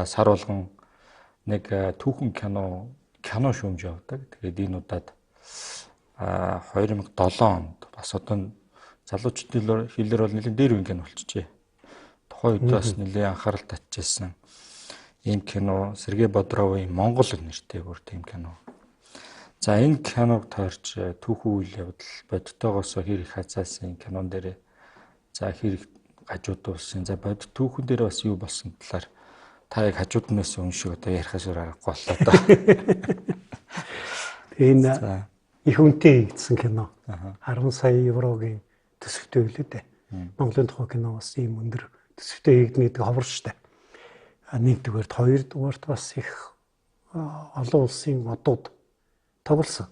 Сар болгон нэг түүхэн кино шүүмж явдаг. Тэгээд энэ удаад 2007 онд бас одоо залуучдын хэлээр бол нэлээд дээр үеийн кино болчихжээ. Тухайн үед бас нэлээд анхаарал татчихсан. Ийм кино Сергей Бодровын Монгол нэртэй бүр тийм кино. За энэ киног таарч түүхэн үйл явдал бодтойгоос хэр их хазаасан кинон дээр за хэр их хажууд болсон. За бодит түүхэн дээр бас юу болсон талаар та яг хажууднаас уншиг одоо ярихаас аргагүй боллоо доо. Энэ их үнэтэй хийгдсэн кино. 10 сая еврогийн төсөвтэй билээ дээ. Монголын тухай кино бас ийм өндөр төсөвтэй хийгдэнэ гэдэг ховор штэ. Нэгдүгээрт, хоёрдугаарт бас их олон улсын одууд тоглосон.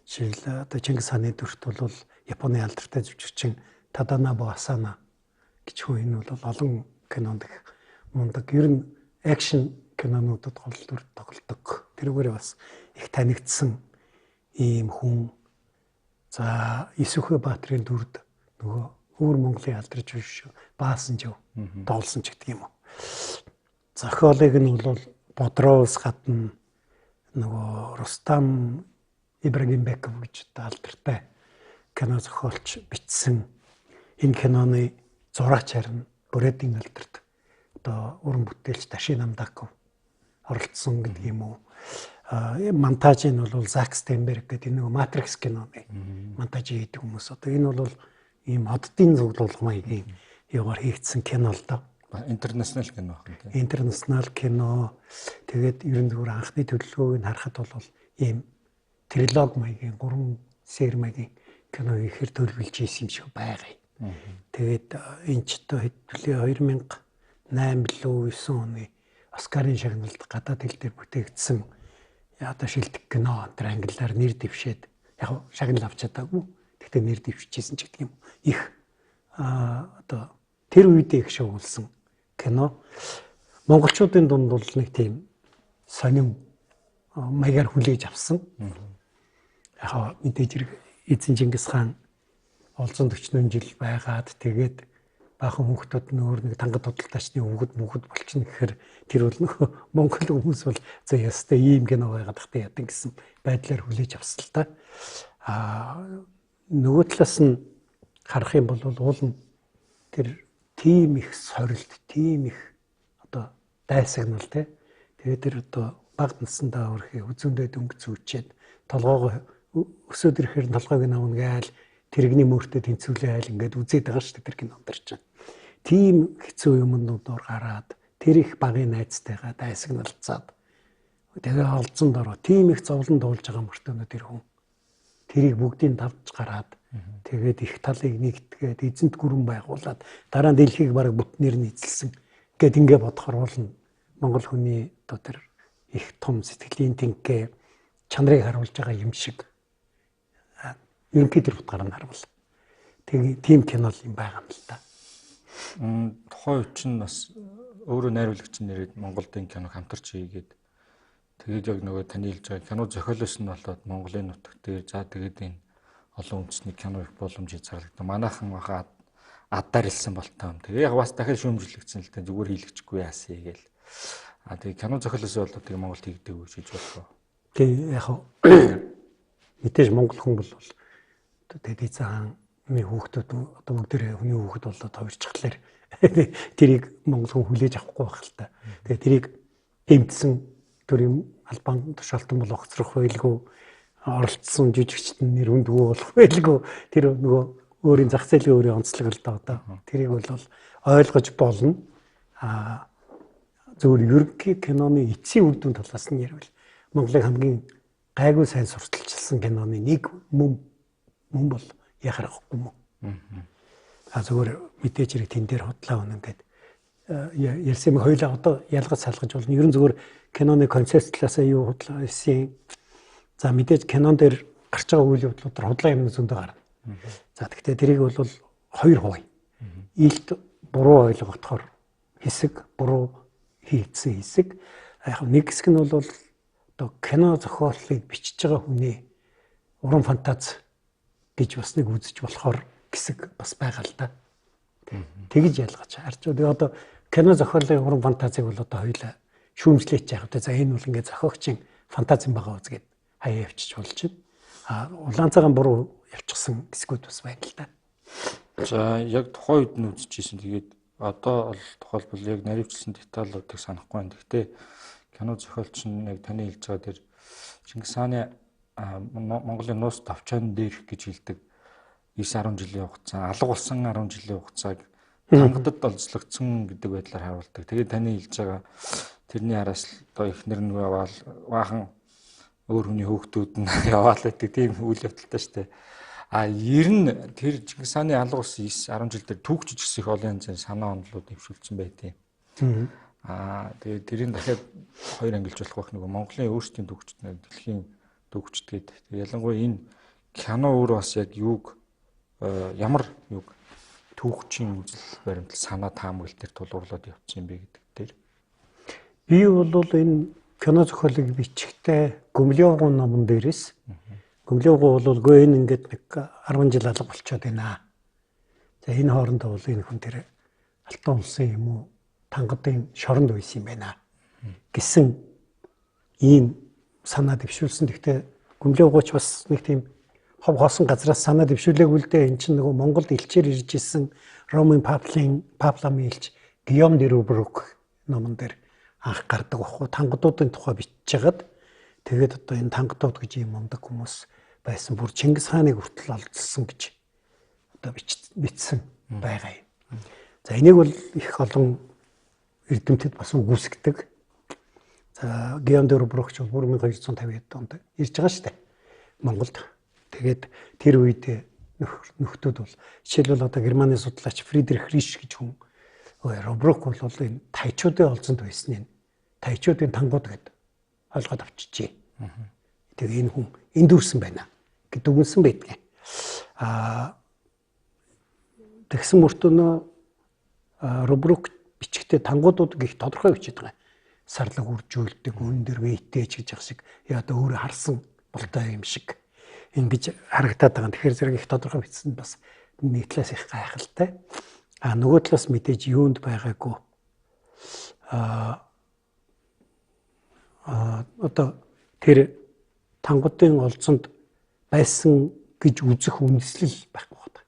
Жишээл одоо Чингис хааны дүрт бол Японы алдартай жүжигчин Таданабо Асана гэж хүн энэ бол олон кинонд их мундаг ер нь акшн кинонуудад гол дүр тоглодог. Тэрүүгээр бас их танигдсан ийм хүн. За Исүхэ Баатрын дүрд нөгөө өвөр Монголын алдарч биш Баасанжив тоглосон ч гэдэг юм уу. Зохиолыг нь бол Бодровоос гадна нөгөө Рустам Ибрагимбеков гэж алдартай кино зохиолч бичсэн энэ киноны зураач харин Бүрээдийн алдарт одоо уран бүтээлч Ташин Намдаков оролцсон гэдэг юм уу. Монтаж нь бол Зак Стенберг гэдэг нэг Матрикс киноны монтаж хийдэг хүмүүс. Одоо энэ бол ийм оддын зөвлөлт маягийн яваар хийгдсэн кино л доо. Интернэшнл кино байна тийм. Интернэшнл кино. Тэгээд ерөн зүгээр анхны төлөвлөгөөг нь харахад бол ийм трилог маягийн 3 сер маягийн кино ихээр төлөвлөж ийсэн юм шиг байгаа. Тэгээд энэ ч хэдүүлээ 2008 лөө 9 оны Оскарын шагналд гадаад хэл дээр бүтээгдсэн одоо шилдэг кино тэр англиар нэр дэвшээд яг шагнал авч чадаагүй. Тэгтээ нэр дэвшижсэн ч гэдэг юм. Их одоо тэр үедээ их шоулсан кино. Монголчуудын дунд бол нэг тийм сонин маягаар хүлээж авсан. Яг мэдээж хэрэг эзэн Чингис хаан олзон 40 жил байгаад тэгээд баахан хүүхдүүд нөр нэг тангад тодалтаачны өвгөд болчихно гэхээр тэр бол нөх Монгол хүмүүс бол за ястай ийм кино байгаад тахтай ядан гэсэн байдлаар хүлээж авсан л та. Нөгөө талаас нь харах юм бол уулын тэр тийм их сорилт, тийм их одоо дайсагнал тий. Тэгээд тэр одоо баг насандаа өрхөө үзүүндээ дөнгөж зүүчээд толгоогоо өсөөд ирэхээр толгойг нь авна гээл тэрэгний мөртөө тэнцвүүлээ айл ингээд үзээд байгаа шүү дээ тэр кинонд чинь. Тийм хэцүү юмнуудаар гараад тэр их багын найзтайгаа дайсагналцаад тэгээ олзонд ороо тийм их зовлон дуулж байгаа мөртөө тэр хүн тэрийг бүгдийг давж гараад тэгээд их талыг нэгтгээд эзэнт гүрэн байгуулад дараа нь дэлхийг бараг бүтнээр нь эзэлсэн гэд ингээ бодохоор бол Монгол хүний одоо тэр их том сэтгэлийн тэнхээ чанарыг харуулж байгаа юм шиг ерөнхий тэр утгаар нь харуул. Тэгээ тийм кино юм байгаа юм л та. Тухайн үед чинь бас өөрөө найруулагч нэрээд Монголын кино хамтарч хийгээд тэгээд яг нөгөө таны хэлж байгаа кино зохиолоос нь болоод Монголын нутаг дээр за тэгээд энэ олон үндэсний кино их боломжийг зарлагдсан. Манайхан баха адаар илсэн болтой юм. Тэгээ яг бас дахиад шүүмжлэгдсэн л дээ зүгээр хийлгэчихгүй яасан гээл. Тэгээ кино зохиолоос болоод тэгээ Монголд хийгдэг үү гэж бодлоо. Тэгээ яг мэдээж Монгол хүн бол тэгээд эзэн хүүхдүүд одоо бүгдээ хүний хүүхэд болоод хувирчихлаар тэрийг Монгол хүн хүлээж авахгүй байх л та. Тэгээд тэрийг эмтсэн төр юм албан тушаалтан бол огцрох байлгүй оролцсон жижигчтэн нэр үндгүү болох байлгүй тэр нөгөө өөрийн зах зээлийн өөрийн онцлог л да одоо тэрийг бол ойлгож болно. Зөвхөн ерөнхий киноны эцсийн үр дүн талаас нь ярил Монголыг хамгийн гайгүй сайн сурталчилсан киноны нэг мөн бол яхахгүй юм. Зөвхөн мэдээж хэрэг тэн дээр хотлоо өнө ингээд ярьсан юм хоёлаа одоо ялгаж салгаж болно. Ерөн зөвхөн киноны концепт талаасаа юу хотлоо ирсэн. За мэдээж кинон дээр гарч байгаа үйл явдлууд хотлоо юм зөндөө гарна. За тэгтээ тэрийг бол хоёр хувь. Илт буруу ойлгохоор хэсэг буруу хийцэн хэсэг. Яг нэг хэсэг нь бол одоо кино зохиолыг бичиж байгаа хүний уран фантаз гэж бас нэг үзэж болохоор хэсэг бас байгаа л да. Тэгж ялгаж харж. Тэгээ одоо кино зохиолын уран фантазыг бол одоо хоёлаа шүүмжлээч яах вэ? За энэ бол ингээд зохиогчийн фантазийн байгаа үзгээд хаяа явчих болж байна. Улаан цагаан буруу явчихсан хэсгүүд бас байна л да. За яг тухайн үед нь үзчихсэн. Тэгээд одоо бол тухайлбал яг наривчлсан деталуудыг санахгүй байна. Гэхдээ кино зохиолч нь яг таны хэлж байгаа дээр Чингис хааны Монголын нуус давчаан дээрх гэж хэлдэг 9-10 жилийн хугацаа, алга болсон 10 жилийн хугацааг тангадад олзлогдсон гэдэг байдлаар харуулдаг. Тэгээд таны хэлж байгаа тэрний араас л одоо эхнэр нь яваал баахан өөр хүний хүүхдүүд нь яваал гэдэг тийм үйл явдалтай шүү дээ. Ер нь тэр Чингис хааны алга болсон 9-10 жил дээр түүхчж их олон янзын санаа онолууд дэвшүүлсэн байдیں۔ Тэгээд тэрийг дахиад хоёр ангилж болох байх нэг Монголын өөрсдийн түүхчд нэг дэлхийн түүхчд гэдэг. Ялангуяа энэ кино өөр бас яг юуг ямар юуг түүхчийн үзэл баримтал санаа таамаглал төр тулгуурлаад явчихсан юм бэ гэдэг дээр. Би бол энэ кино зохиолыг бичихтэй Гүмлевгуу номон дээрээс Гүмлевгуу бол гоо энэ ингээд нэг 10 жил алга болчиход байна. За энэ хоорондоо бол энэ хүн тэр Алтан улсын юм уу Тангадын шоронд байсан юм байна гэсэн ийм санаа дэвшүүлсэн. Гэхдээ Гүмлевгууч бас нэг тийм хов хоосон газраас санаа дэвшүүлээгүй л дээ. Эн чинь нөгөө Монголд элчээр ирж исэн Ромын папламын элч Гийом де Рубрук номон дээр анх гардаг бахгүй тангадуудын тухай бичиж хагаад тэгээд одоо энэ тангадууд гэж юм мундаг хүмүүс байсан бүр Чингис хааныг хүртэл олдсон гэж одоо бичсэн байгаа юм. За энийг бол их олон эрдэмтэд бас үгүйсгдэг. За Гийом де Рубрук ч бол 1250-аад онд ирж байгаа шүү дээ Монголд. Тэгээд тэр үед нөхдүүд бол жишээлбэл одоо Германы судлаач Фридрих Риш гэж хүн Рубрук бол энэ тайчуудын олзонд байсан энэ тайчуудын тангууд гэд ойлгоод авчижээ. Тэгээ энэ хүн энд үрсэн байна гэд үгэнсэн байдгийг. Тэгсэн мөртөө Рубрук бичгтээ тангуудууд гих тодорхой бичиж байгаа. Сарлаг үржүүлдэг, үн дээр вэйтэж гэж яг шиг яа одоо өөрөө харсан болтой юм шиг ингэж харагдаад байгаа. Тэгэхээр зэрэг их тодорхой бичсэн бас нэг талаас их гайхалтай. Нөгөө талаас мэдээж юунд байгаагүй. Одоо тэр тангуудын олзонд байсан гэж үзэх үндэслэл байхгүй байна.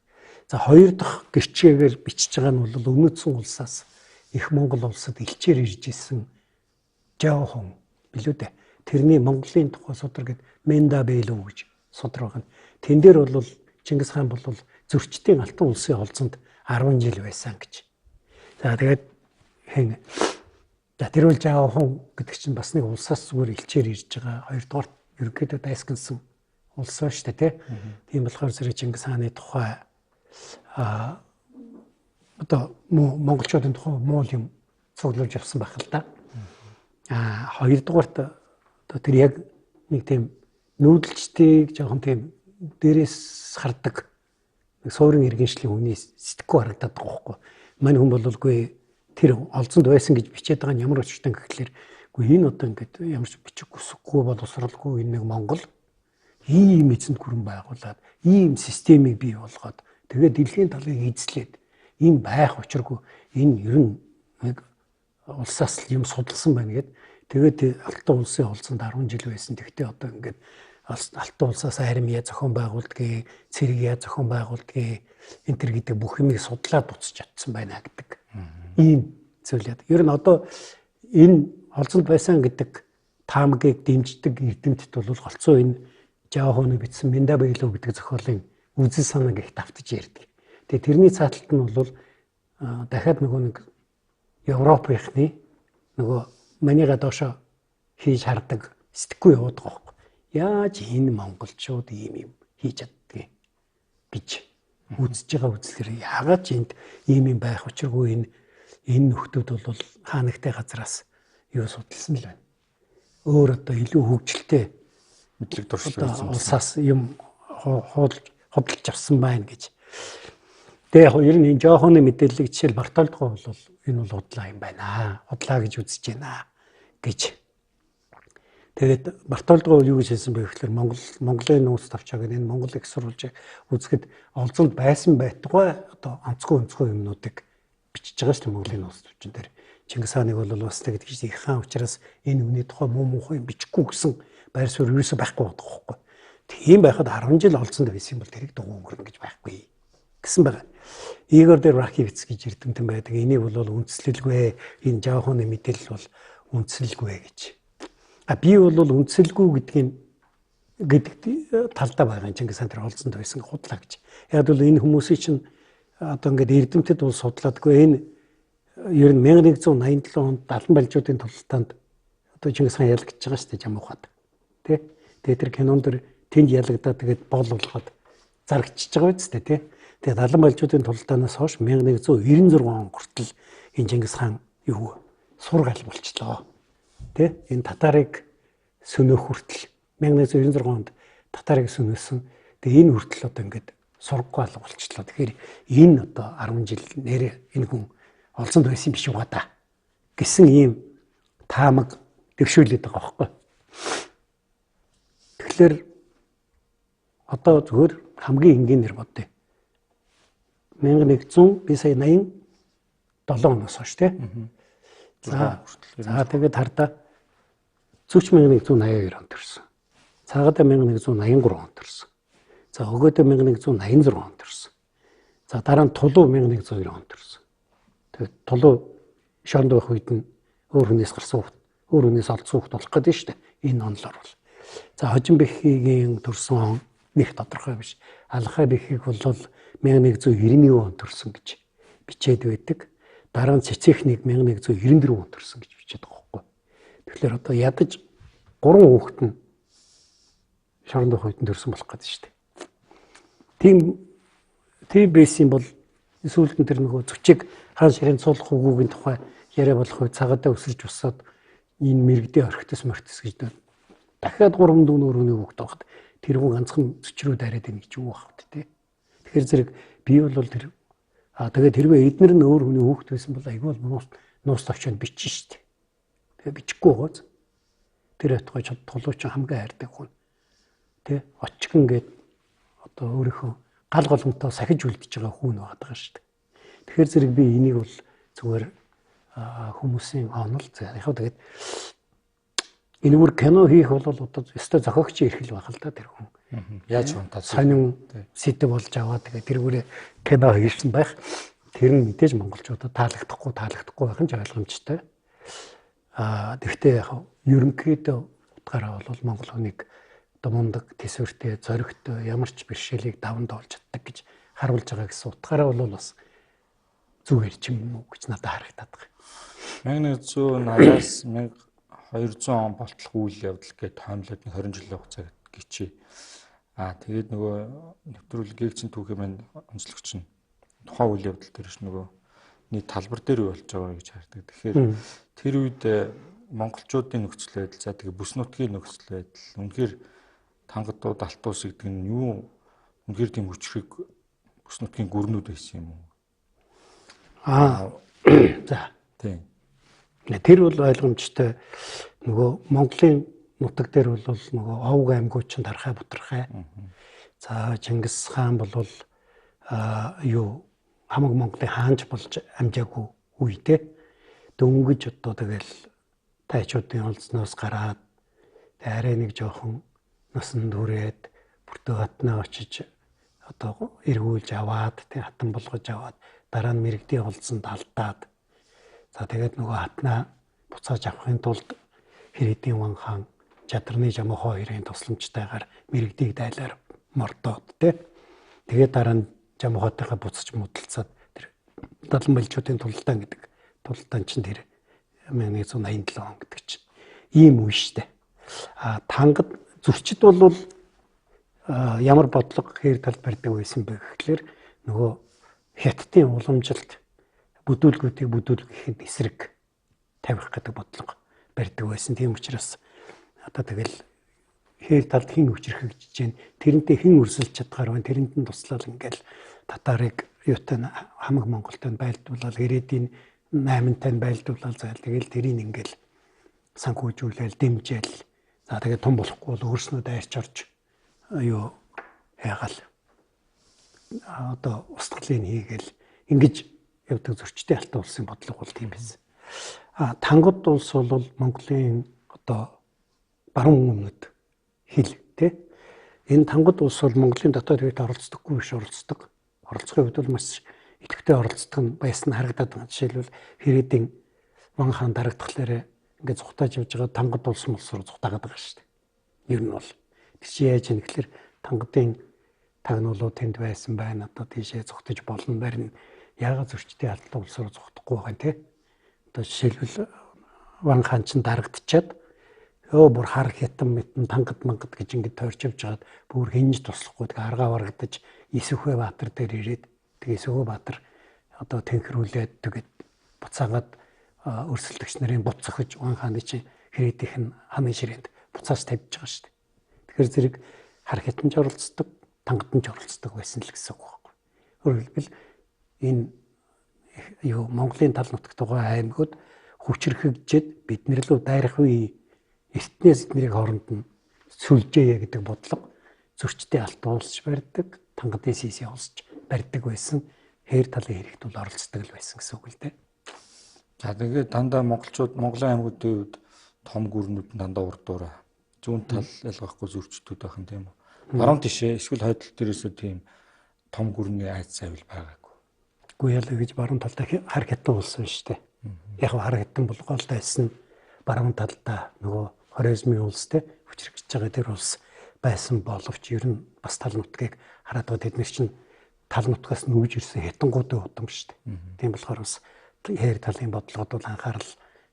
За хоёр дахь гэрчээгээр бичиж байгаа нь бол өмнөдсөн улсаас их Монгол улсад элчээр ирж исэн Жаахон билүү дээ. Тэрний Монголын тухай судар гэдэг Менда Бэлүү гэж судар байгаа. Тэн дээр бол Чингис хаан бол зөрчдийн Алтан улсын олзонд 10 жил байсан гэж. За тэгээд тэр бол Жаахон гэдэг чинь бас нэг улсаас зүгээр элчээр ирж байгаа. Хоёрдугаар ерөнхийдөө дайсгансан улс ба шүү дээ, тийм болохоор зэрэг Чингис хааны тухай одоо монголчуудын тухай муу юм цуглуулж явсан байх л да. Хоёрдугаарт одоо тэр яг нэг тийм нүүдэлчдийг жоохон тийм дээрээс хардаг суурин иргэншлийн хүний сэтгэхгүй харагдаад байгаа байхгүй. Мань хүн болволгүй тэр олзонд байсан гэж бичээд байгаа нь ямар өчтөн гэхлээр үгүй энэ одоо ингээд ямар ч бичих хүсэхгүй боловсралгүй энэ нэг Монгол ийм эзэнт гүрэн байгуулад ийм системийг бий болгоод тэгээд дэлхийн талыг эзлээд ийм байх учиргүй энэ ер нь нэг улсаас юм судалсан байна гэд тэгээд Алтан улсын олзонд 10 жил байсан. Тэгтээ одоо ингээд Алтан улсаас армия зохион байгуулдаг, цэргийа зохион байгуулдаг энэ төр гэдэг бүх юмыг судлаад буцаж чадсан байна гэдэг. Ийм зүйл яд. Ер нь одоо энэ олзонд байсан гэдэг таамагийг дэмждэг эрдэмтэд бол голцоо энэ Жаахоны бичсэн Менда Бэлүү гэдэг зохиолын үзэл санааг их давтаж ярьдаг. Тэгээ тэрний цааталт нь бол дахиад нөгөө нэг Европынхны нөгөө манийга доошо хийж хардаг сэтгэхгүй яваад байгаа юм. Яаж энэ монголчууд ийм юм хийж чаддгийг гэж үзэж байгаа үзлэр яагаад ч энд ийм юм байх учиргүй энэ нөхдүүд бол хаанагтай газраас юу судалсан л байна. Өөр одоо илүү хөгжилтэй мэдлэг туршлагын улсаас юм хөдөлж авсан байна гэж. Тэгээ яг ер нь энэ Жаахоны мэдээллийг жишээл Бартолдгоо бол энэ бол худлаа юм байна. Худлаа гэж үзэж байна гэж. Тэгээд Бартолдгоо юу гэж хэлсэн бэ гэхээр Монголын нууц тавчааг энэ Монгол их сурвалжийг үзэхэд олзонд байсан байтугай одоо онцгой юмнуудыг бичиж байгаа шүү дээ Монголын нууц тавчин дээр. Чингис хааныг бол бас тэгдэг чинь их хаан учраас энэ хүний тухай муу муухай бичихгүй гэсэн байр суурь ерөөсөй байхгүй байдаг хөөхгүй. Тийм байхад 10 жил олцсонд байсан бол тэрийг дугуй өнгөрнө гэж байхгүй гэсэн байгаа. Игор дэр Ракивиц гэж эрдэмтэн байдаг. Энийг бол үндслэлгүй энэ жаахан мэдээлэл бол үндслэлгүй гэж. Би бол үндслэлгүй гэдэг талдаа байгаа Чингис хаан тэр олцсонд байсан худлаа гэж. Яг бол энэ хүмүүсийн чинь одоо ингээд эрдэмтэд бол судлаадгүй энэ ер нь 1187 онд Далан балжуудын тултанд одоо Чингис хаан ялагдж байгаа шүү дээ Жамухад. Тэ? Тэгээд тэр кинонд тэнд ялагдаад тэгээд бол болгоод зарагчж байгаа биз дээ, тэ? Тэгээд Далан балжуудын тултаанаас хойш 1196 он хүртэл энэ Чингис хаан юу сургаал болчлоо. Тэ? Энэ татарыг сөнөөх хүртэл 1196 онд татарыг сөнөөсөн. Тэгээд энэ хүртэл одоо ингээд сургаггүй болчлоо. Тэгэхээр энэ одоо 10 жил нэрээ энэ хүн олзонд байсан юм биш уу да гэсэн ийм таамаг дэвшүүлээд байгаа байхгүй. Тэгэхээр одоо зөвхөн хамгийн энгийн нэр бодъё. 1100 би сая 87 оноос хойш тий. За тэгээд хардаа Зүч 1182 онд төрсөн. Цагаатаа 1183 онд төрсөн. За өгөөдөө 1186 онд төрсөн. За дараа нь Тулуу 1102 онд төрсөн. Тэгээд Тулуу шонд байх үед нь өөр хүнээс гарсан хүүхд, өөр хүнээс олдсон хүүхд болох гэдэг нь шүү дээ. Энэ онлоор бол. За Хожин Бэхигийн төрсөн он нэг тодорхой биш. Алхай Бэхиг бол 1191 онд төрсөн гэж бичээд байдаг. Дараа нь Цэцэхнийг 1194 онд төрсөн гэж бичээд байгаа байхгүй. Тэгэхээр одоо ядаж 3 хүүхэд нь шоронд байх үед нь төрсөн болох гэдэг шүү дээ. Тийм байсан бол сүүлд нь тэр нөгөө зүчиг хаан ширийн цуулах үгүүгийн тухай яриа болох үед цагаатаа өсөрж усаад энэ мэрэгдээ орхитос мортос гэж дахиад 3 дүүнөр хүний хүүхэд байхад тэр хүн ганцхан зүчрүү дараад ийн гэж юу багт тий. Тэгэхээр зэрэг би бол тэр тэгээд тэрвээ эднэр нь өөр хүний хүүхэд байсан бол айгүй бол нуус тавчаад бичин штэ. Тэгээ бичихгүй гоц. Тэр атгой тулууч хамгийн хайртай хүн. Тий очгон гээд одоо өөрийнхөө гал голомтоо сахиж үлдэж байгаа хүн байгаа шүү дээ. Тэгэхээр зэрэг би энийг бол зүгээр хүмүүсийн онол яг тэгээд энэ бүр кино хийх бол одоо өстой зохиогчийн эрхэл байх л да тэр хүн. Яаж унтаад сонин сэдв болж аваад тэгээд тэргүүрээ кино хийсэн байх. Тэр нь мэдээж монголчуудад таалагдахгүй байх нь ойлгомжтой. Тэгвэл яг ерөнхийдөө утгаараа бол монгол хүнийг мундаг, тэсвэртэй, зоригтой, ямар ч бэрхшээлийг даван тоолж чаддаг гэж харуулж байгаа гэсэн утгаараа бол бас зүгээр ч юм уу гэж надад харагдаад байгаа. 1180-аас 1200 он болтлох үйл явдал гээд тоомлоод 20 жилийн хугацаа гэчээ. Тэгээд нөгөө нэвтрүүлэг гээгцэн түүхий маань онцлогч нь тухайн үйл явдал дээр ш нөгөө нийт талбар дээр болж байгаа гэж хардаг. Тэгэхээр тэр үед монголчуудын нөхцөл байдал, за тэгээ бүс нутгийн нөхцөл байдал үнэхээр тангадууд алтуус гэдэг нь юу үнэхээр тийм хүчрэг бүс нутгийн гүрнүүд байсан юм уу? За тийм. Тэр бол ойлгомжтой. Нөгөө Монголын нутаг дээр бол нөгөө овг аймагуд ч дарахай бутархай. За Чингис хаан бол юу хамаг Монголын хаанч болж амжаагүй үедээ дөнгөж одоо тэгэл тайчуудын олзноос гараад арай нэг жоохон насан түрээд бүртөө хатнаа очиж одоо эргүүлж аваад тэг хатан болгож аваад дараа нь мэрэгдээ олзонд алдаад за тэгээд нөгөө хатнаа буцааж авахын тулд Хэрэдийн ван хаан Чадрны Жамхоо хоёрын тусламжтайгаар мэрэгдийг дайлаар мордоод тэгээд дараа нь Жамхоотойгоо буцаж муудалцаад тэр Далан балжуудын тултаан гэдэг тултаан чинь тэр 1187 он гэдэг чинь ийм үе штэ. Тангад зөрчид бол ямар бодлого хээр талд барьдаг байсан бэ гэхлээр нөгөө хятадын уламжилт бүдүүлгүүдийг бүдүүлгэхэд эсрэг тавих гэдэг бодлого барьдаг байсан. Тийм учраас одоо тэгэл хээр талд хэн хүчрхэгдэж чинь тэрнтэй хэн өрсөлдөж чадгаар байна. Тэрэнд нь туслал ингээл татарыг юутай хамаг Монголтой байлдуулаад Хэрэдийн 8-тай байлдуулаад зайл тэгэл тэрийг ингээл санхүүжүүлэл дэмжээл за тэгээ том болохгүй бол өөрснөө дайрч орж юу яагаал одоо устгалыг хийгээл ингэж явдаг зөрчтэй алтай улсын бодлого бол тийм байсан. Тангад улс бол Монголын одоо баруун өмнөд хил тий. Энэ тангад улс бол Монголын дотоод хөвд оролцдоггүй биш оролцдог. Оролцохын хувьд бол маш идэвхтэй оролцдог нь байсан харагдаад байна. Жишээлбэл Хэрээдийн Ван хаан дарагдхлаарэ ингээд зүхтааж явж байгаа тангад улс руу зүхтаагаад байгаа шүү дээ. Ер нь бол тэр чи яаж юм гэхэлэр тангадын тагнуулууд тэнд байсан байна. Одоо тийшээ зүхтаж болно барин яагаад зөрчтэй алдлаа улс руу зүхтахгүй байгаа юм те. Одоо жишээлбэл Ван хаан ч дарагдчихад бүр хар хятан мэтэн тангад мангад гэж ингээд тойрч явж байгаад бүр хинж туслахгүй тэгээ аргаа барагдаж Исүхэ Баатар дээр ирээд тэгээ Исүхэ Баатар одоо тэнхрүүлээд тэгээд буцаагаад өрсөлдөгч нарын бут цохиж Ван хааны чинь Хэрээдийнх нь ханы ширээнд буцааж тавьж байгаа шүү дээ. Тэгэхээр зэрэг хар хятанч оролцдог, тангадч оролцдог байсан л гэсэн үг байхгүй. Өөрөөр хэлбэл энэ Монголын тал нутагт байгаа аймагуд хүчрхэгжээд бид нар лөө дайрах үе эртнээс эднэрийн хооронд нь сүлжээе гэдэг бодлого зөрчтэй алтуулж барьдаг, тангадын сийсээ олсч барьдаг байсан. Хээр талын хэрэгт бол оролцдог л байсан гэсэн үг л дээ. За тэгээд дандаа монголчууд Монголын аймагуудын үед том гүрнүүд дандаа урдуура зүүн тал ялгаахгүй зөрчтүүд байх юм тийм үү? Баруун тишээ эсвэл хойдол дээрээсээ тийм том гүрний айц цавил байгаагүй. Үгүй ял гэж баруун талдаа хар хятан болсон шүү дээ. Яг хар хятан бол гол байсан баруун талдаа нөгөө Хорезмын улс те хүчрхэж байгаа тэр улс байсан боловч ер нь бас тал нутгийг хараад байгаа тэд нар чинь тал нутгаас нүүж ирсэн хятангуудын удам шүү дээ. Тийм болохоор бас хээр талын бодлогод бол анхаарал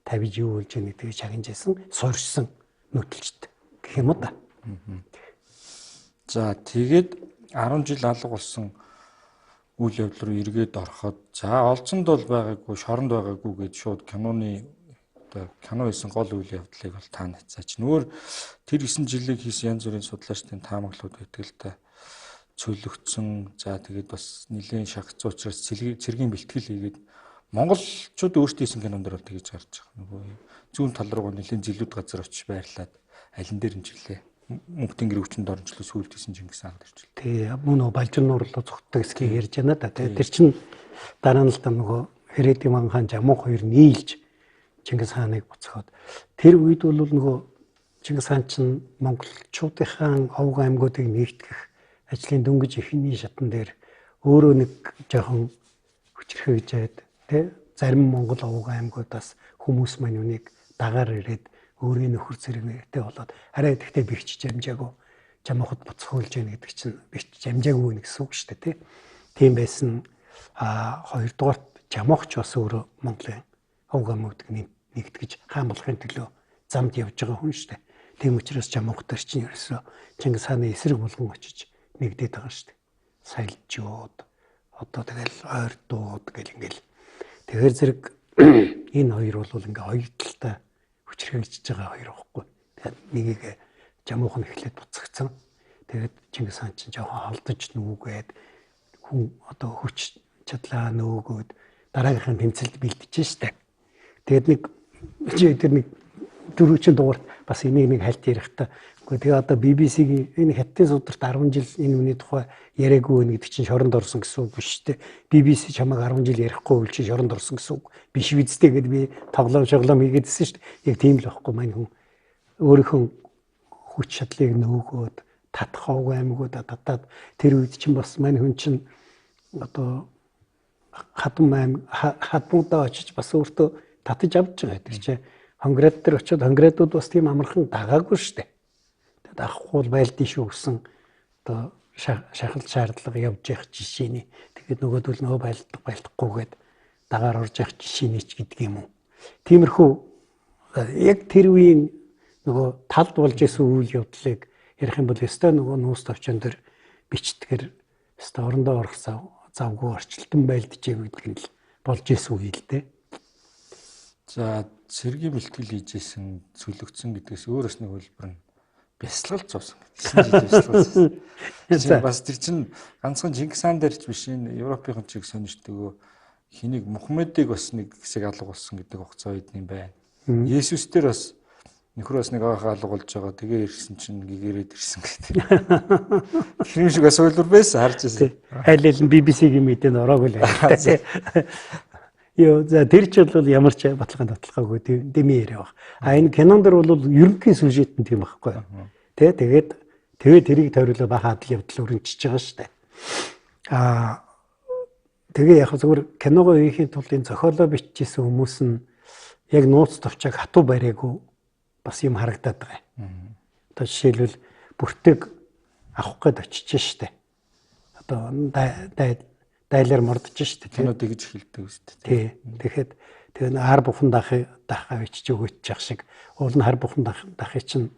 тавьж юу болж яаг гэдгийг шагнажсэн, суурьшсан нөтөлчд гэх юм уу да. За тэгээд 10 жил алга болсон үйл явдал руу эргээд ороход за олцонд бол байгаагүй, шоронд байгаагүй гэж шууд киноны кино хийсэн гол үйл явдлыг бол та нацаач. Нөөр тэр 9 жилиг хийсэн янз бүрийн судлаачдын таамаглууд байдаг л та цөлөгцсөн. За тэгээд бас нэлийн шахацсан учраас цэргийн бэлтгэл хийгээд монголчууд өөрсдөө хийсэн кинонд бол тэгж гарч байгаа. Нөгөө зүүн тал руу нэлийн зилүүд газар очиж байрлаад алин дээр нэмжлээ. Мөнх тэнгэр өвчнөд орончлоо сүулт хийсэн Чингис хаан дэрч. Тий, мөн нөгөө Балжин нуурлуу зүгтдэг эсхийг ярьж байна да. Тэр чин дараа нь л да нөгөө Хэрээдийн Ван хаан Жамуух хоёр нийлж Чингис хааныг буцахад тэр үед бол нөгөө Чингис хаан чинь монголчуудынхаа овг аймагуудыг нэгтгэх ажлын дөнгөж ихний шатан дээр өөрөө нэг жоохон хүчрхэгжээд тэ зарим монгол овг аймагуудаас хүмүүс маань үнийг дагаар ирээд өөрийн нөхөр зэрэгтэй болоод арай тэгтээ бихч жамжаагүй Жамуухад буцах үйлж яах гэдэг чинь бихч жамжаагүй гэсэн үг шүү дээ тий. Тийм байсан. Хоёрдугаар Жамуухч бас өөрөө Монголын овг аймагуудыг нэгтгэж хаан болохын төлөө замд явж байгаа хүн шүү дээ. Тийм учраас Жамуух төр чинь ерөөсөө Чингис хааны эсрэг болгон очиж нэгдээд байгаа шүү дээ. Сайлжууд одоо тэгэл ойрдууд гэл ингээл. Тэгэхээр зэрэг энэ хоёр бол ингээ хоёр талтай хүчрхэгжиж байгаа хоёр байхгүй. Тэгээд нэгийг Жамуух нь эхлээд буцагцсан. Тэгээд Чингис хаан чинь жоохон алдаж нүгээд хүн одоо хүч чадлаа нөөгөөд дараагийнхын тэмцэлд бэлдэж штэ. Тэгээд нэг тэр нэг дөрвөчийн дугаарт бас энийг нэг хальт ярихдаа тэгээ одоо BBC-гийн энэ хятадын сударт 10 жил энэ хүний тухай яриаггүй байх гэдэг чинь шоронд орсон гэсэн үг биш үү? BBC чамайг 10 жил ярихгүй үл чи шоронд орсон гэсэн үг биш үсттэй гэд би тоглоом хийгээдсэн шүү дээ. Яг тийм л байхгүй мань хүн өөрийнхөө хүч чадлыг нөөгөөд татах овг аймагуудаа татаад тэр үед чинь бас мань хүн чинь одоо хадмуудаа очиж бас өөртөө татаж авч байгаа гэдэг чинь Хонград дээр очиод хонградууд бас тийм амархан дагаагүй шүү дээ. Тэгээд авахгүй байлдаа шүү гэсэн одоо шахал шаардлага явж явах жишээний. Тэгээд нөгөөдөл нөө байлдахгүйгээд дагаар орж явах жишээний ч гэдэг юм уу. Тиймэрхүү яг тэр үеийн нөгөө талд болж исэн үйл явдлыг ярих юм бол өстой нөгөө нуус товчон дээр бичтгэр өстой орондоо орох завгүй орчилтон байлдаж байгаа гэдэг нь л болж исэн үйл дээ. За цэргийн бэлтгэл хийжсэн сүлэгцэн гэдгээс өөрөөс нэг хөлбөр нь бясалгалж зовсон гэдэг. 9 жил бясалгалсан. Бас тэр чинь ганцхан Чингис хаан дээрч биш энэ Европын чиг сонирхдаг хэнийг Мухаммедыг бас нэг хэсэг алга болсон гэдэг хугацаа үед юм байна. Есүс дээр бас нөхрөөс нэг авах алга болж байгаа. Тэгээ ирсэн чинь гэгэрээд ирсэн гэдэг. Тэр юм шиг бас хөлбөр байсан харж байсан. Айл нь BBC-гийн мэдээнд ороогүй л байна. Ёо за тэр ч бол ямар ч баталгаанд баталгаагүй дэми яриа баг. А энэ кинонд дэр бол ерөнхий сюжет нь тийм байхгүй. Тэ тэгээд тэрийг тойруулаад баха адал явдал өрнөжж байгаа шүү дээ. А тэгээ яг зөвхөн киногоо хийхэд тулд энэ зохиолоо бичижсэн хүмүүс нь яг нууц товчоог хатуу бариагүй бас юм харагдаад байгаа. Одоо жишээлбэл бүртэг авах гээд очиж штэ. Одоо дайлаар мордож штэ. Кино тэгж хэлдэг үстэ. Тий. Тэгэхэд тэгээ хар бухан дахаа бичиж өгөөч яах шиг уул нь хар бухан дахыг чинь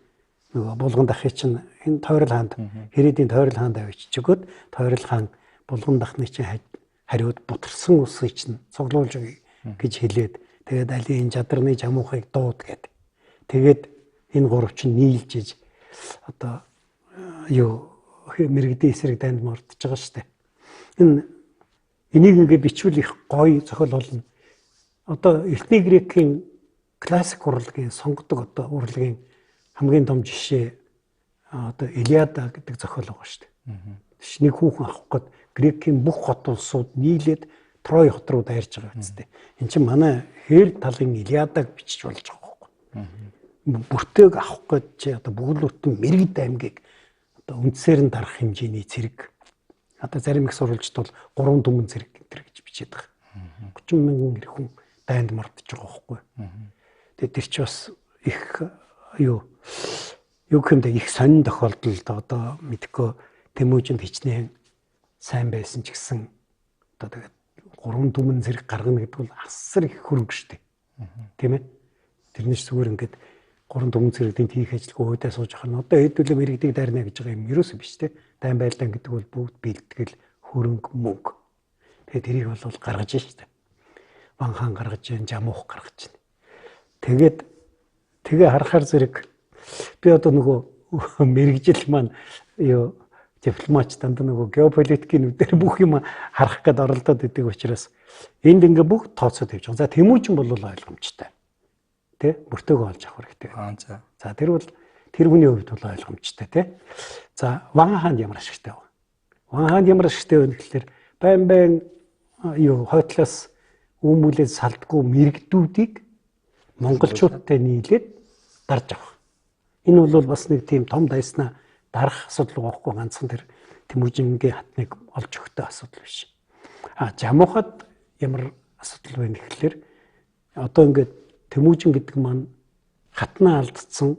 нөгөө булган дахыг чинь энэ тойрол хаанд хэрээдийн тойрол хаанд авчиж өгөөд тойрол хаан булган дахны чинь хариуд бутарсан усыг чинь цуглуулж өгье гэж хэлээд тэгээд алийн чадрны жамуухыг дууд гээд тэгээд энэ гурав чинь нийлж иж одоо юу мэрэгдээ эсрэг данд мордож байгаа штэ. Энийг ингээ бичвэл их гоё зохиол болно. Одоо эртний грекийн классик урлагийн сонгодог одоо урлагийн хамгийн том жишээ одоо Илиада гэдэг зохиол байгаа штэ. Нэг хүүхэн авах гээд грекийн бүх хот улсууд нийлээд Трой хот руу дайрч байгаа үстэй. Энд чинь манай хээр талын Илиадаг бичиж болж байгаа байхгүй. Бүртэйг авах гээд чи одоо бүглүүтэн мэрэгд аймгийг одоо үндсээр нь дарах хэмжээний цэрэг. Одоо зарим их сурвалжт бол 3 түмэн цэрэг гэж бичээд байгаа. 30 мянган хүн дайнд мордож байгаа байхгүй. Тэгээд тэр чи бас их юу гэмдэ их сонин тохиолдолд одоо мэдхгүй Тэмүүжинд хичнээн сайн байсан ч гэсэн одоо тэгээд 3 түмэн зэрэг гаргана гэдэг бол асар их хөрөнгө штэ. Тийм ээ. Тэрнээс зүгээр ингээд 3 түмэн зэрэгдийн хийх ажил өөдөө сууж ахна. Одоо хэдүүлээ мэрэгдэг дайрна гэж байгаа юм ерөөсөө биш те. Дайн байлдаан гэдэг бол бүгд бэлтгэл хөрөнгө мөнгө. Тэгээд тэрийг бол гаргаж штэ. Ван хаан гаргаж, жамуух гаргаж байна. Тэгээд тэгээ харахаар зэрэг би одоо нөгөө мэрэгжил маань юу дипломат дандаа нөгөө геополитикийн үдээр бүх юм харах гээд оролдоод идэг учраас энд ингээ бүх тооцоод тавьж байгаа. За Тэмүүжин бол ойлгомжтой. Тэ бүртэйг олж авах хэрэгтэй. За тэр бол тэр хүний хувьд бол ойлгомжтой тий. За Ван хаанд ямар ашигтай вэ? Ван хаанд ямар ашигтай вэ гэхэлэр байн юу хойтлоос үүмүүлээд салдгүй мэрэгдүүдийг монголчуудтай нийлээд дарж авах. Энэ бол бас нэг тийм том дайснаа дарах асуудал байхгүй ганцхан тэр Тэмүүжингийн хатныг олж өгөхтэй асуудал биш. Жамуухад ямар асуудал вэ гэхэлэр одоо ингээд Тэмүүжин гэдэг маань хатнаа алдсан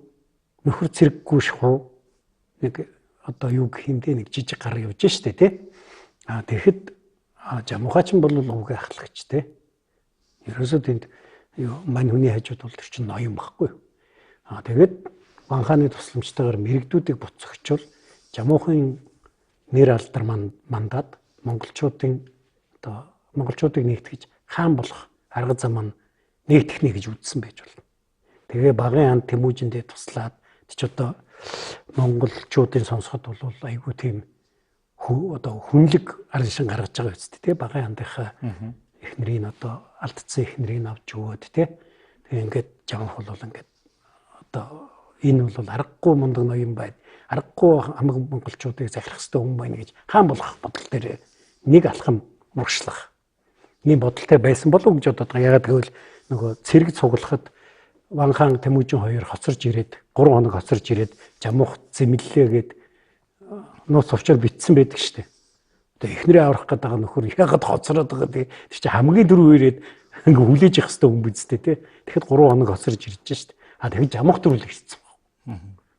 нөхөр цэрэггүй шахуу нэг одоо юу гэх юм бэ нэг жижиг гар явж штэ тий. Тэгэхэд жамуухач нь бол уг ахлагч тий. Ерөөсөө тэнд юу мань хүний хажууд бол тэр чинь ноён баггүй. Тэгээд Ван хааны тусламжтайгаар мэрэгдүүдийг буцагчвал жамуухын нэр алдар мандаад монголчуудыг нэгтгэж хаан болох арга зам нь нэгтгэх нэ гэж үзсэн байж болно. Тэгээ багын анд Тэмүүжиндээ туслаад ч одоо монголчуудын сонсоход бол айгүй тийм одоо хүнлэг аран шин гаргаж байгаа үстэй тий багын андынхаа эхнэрийг одоо алдсан эхнэрийг авч өгөөд тий тэгээ ингээд жамх бол ингээд одоо энэ бол аргагүй мундаг ноён байд аргагүй хамаг монголчуудыг захирах хэрэгтэй хүн байна гэж хаан болох бодол дээр нэг алхам урагшлах ийм бодолтой байсан болов уу гэж бодоод байгаа. Ягаад гэвэл нөгөө цэрэг цуглахад Ван хаан Тэмүүжин хоёр хоцорж ирээд 3 хоног хоцорж ирээд жамуух зэмлэлээгээд нууц овчоор битсэн байдаг штеп. Одоо эхнэрээ аврах гэдэг байгаа нөхөр ягаад хоцроод байгаа тий. Тэр чинь хамгийн дөрөв ирээд ингээ хүлээж явах хэрэгтэй хүн бидтэй тий. Тэгэхэд 3 хоног хоцорж ирж штеп. Тэгээд жамуух төрүүл ирсэн баг.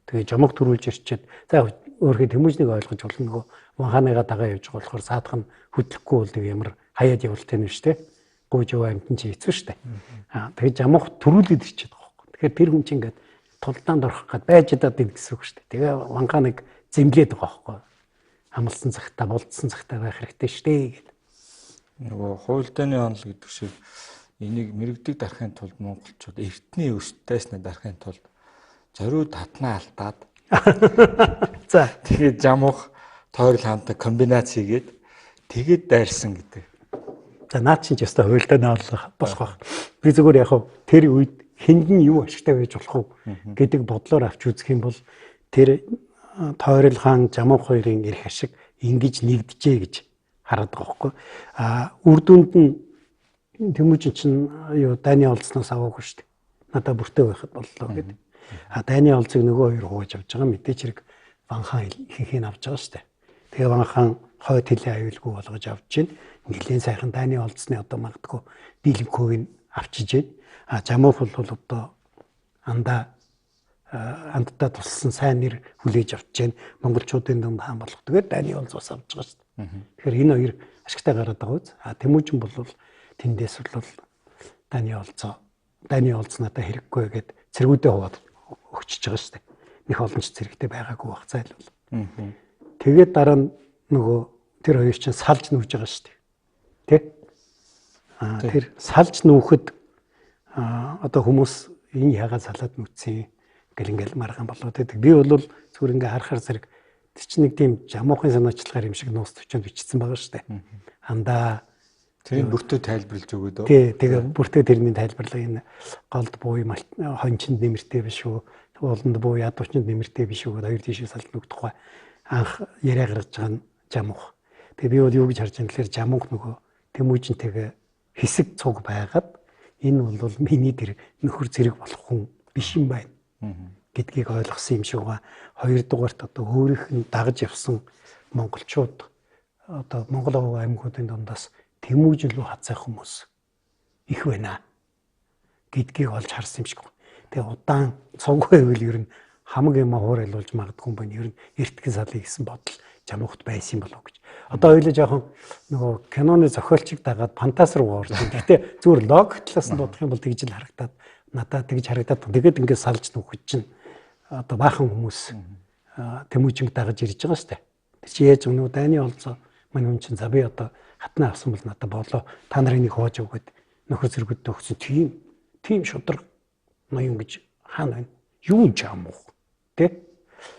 Тэгээ жамуух төрүүлж ирчихэд за өөрхөн Тэмүүжнийг ойлгож болно нөгөө Ван хааныгаа дагаа явж болохоор саадах нь хөдлөхгүй бол тэг ямар хаяад явуултай нь штеп. Гуйж яваа амтэн чи хэцүү штеп. Тэгээд жамуух төрүүлээд ирчихэд байгаа. Тэгэхээр тэр хүн чинь ингээд тулдаанд орох гээд байж даад ин гэсэн үг шүү дээ. Тэгээ Ван хааныг зэмлээд байгаа байхгүй. Хамлсан цагтаа болдсон цагтаа байх хэрэгтэй шүү дээ гэдэг. Нөгөө хуйлдааны онол гэдэг шиг энийг мэрэгдэг дарахын тулд монголчууд эртний өстөөс нь дарахын тулд зориуд татнаа алдаад за тэгээд жамуух тойрол хаантай комбинац хийгээд тэгээд дайрсан гэдэг. За наад чинь ч ястаа хуйлдааны онол болох байх. Би зүгээр яг тэр үед хэнд нь юу ашигтай байж болох уу гэдэг бодлоор авч үзэх юм бол тэр тойрол хаан жамуух хоёрын эрх ашиг ингэж нэгдэжээ гэж хараад байгаа байхгүй. Үр дүнд нь Тэмүүжин чинь юу дайны олцноос аваагүй шүү дээ. Надаа бүртээ байхад боллоо гэдэг. Дайны олцыг нөгөө хоёр хувааж авч байгаа мэдээч хэрэг Ванхан ихэнхийг авч байгаа шүү дээ. Тэгээ Ванхан хойд хилийн аюулгүй болгож авч чинь нэлээд сайхан дайны олцны одоо магадгүй дийлэнхийг авчиж байна. Жамуух бол одоо анддаа туссан сайн нэр хүлээж авч байна. Монголчуудын дунд хаан болох. Тэгээд дайны олз бас авч байгаа шүү дээ. Тэгэхээр энэ хоёр ашигтай гараад байгаа үз. Тэмүүжин бол тэндээс бол дайны олз надад хэрэггүй гэд цэргүүдээ хуваад өгчөж байгаа шүү дээ. Них олон ч зэрэгтэй байгаагүй бах зайлвал. Тэгээд дараа нь нөгөө тэр хоёр чинь салж нүүж байгаа шүү дээ. Тэ? Тэр салж нүүхэд одоо хүмүүс энэ яагаад салаад нүцсэн ингээл маргаан болоод байдаг. Би бол зүгээр ингээ харахаар зэрэг тэр чинь нэг тийм жамуухын санаачлагаар юм шиг нуус төвчөнд бичсэн байгаа шүү дээ. Андаа тэрийг бүртөө тайлбарлаж өгөөд. Тий, тэгээ бүртөө тэрний тайлбарлага энэ голд бууй хончинд нэмэртэй биш үү? Ууланд бууй ядуучинд нэмэртэй биш үү? Хоёр тийшээ салж нүгдэхгүй анх яриа гаргаж байгаа нь жамуух. Тэгээ би бол юу гэж харж байгаа юм гэхээр жамуух нөгөө тэмүүжинтэйгээ хэсэг цуг байгаад энэ бол миний тэр нөхөр зэрэг болох хүн биш юм байна гэдгийг ойлгосон юм шиг байгаа. Хоёрдугаарт одоо өөрийнх нь дагаж явсан монголчууд одоо Монгол овоо аймагуудын дундаас тэмүүжин рүү хацах хүмүүс их байна гэдгийг олж харсан юм шиг байна. Тэгээ удаан цуг байвал ер нь хамаг юм хуур илуулж магадгүй юм байна. Ер нь эртгэн салыг гэсэн бодол жамуухт байсан болов гэж. Одоо ойлоо жоохон нөгөө киноны зохиолчийг дагаад фантаз руу орсон. Гэхдээ зүгээр логик талаас нь бодох юм бол тэгж л харагдаад надад тэгж харагдаад тэгээд ингээд салж нүхэж чинь одоо баахан хүмүүс тэмүүжинг дагаж ирж байгаа шүү дээ. Тэр чи яаж нөгөө дайны олцоо мань хүн чинь за би одоо хатнаа авсан бол надад болоо та нарын нэг хоож өгöd нөхөр зэрэгүүдтэй өгсөн тийм шудраг ноён гэж хаана байна? Юу ч амуух тэ?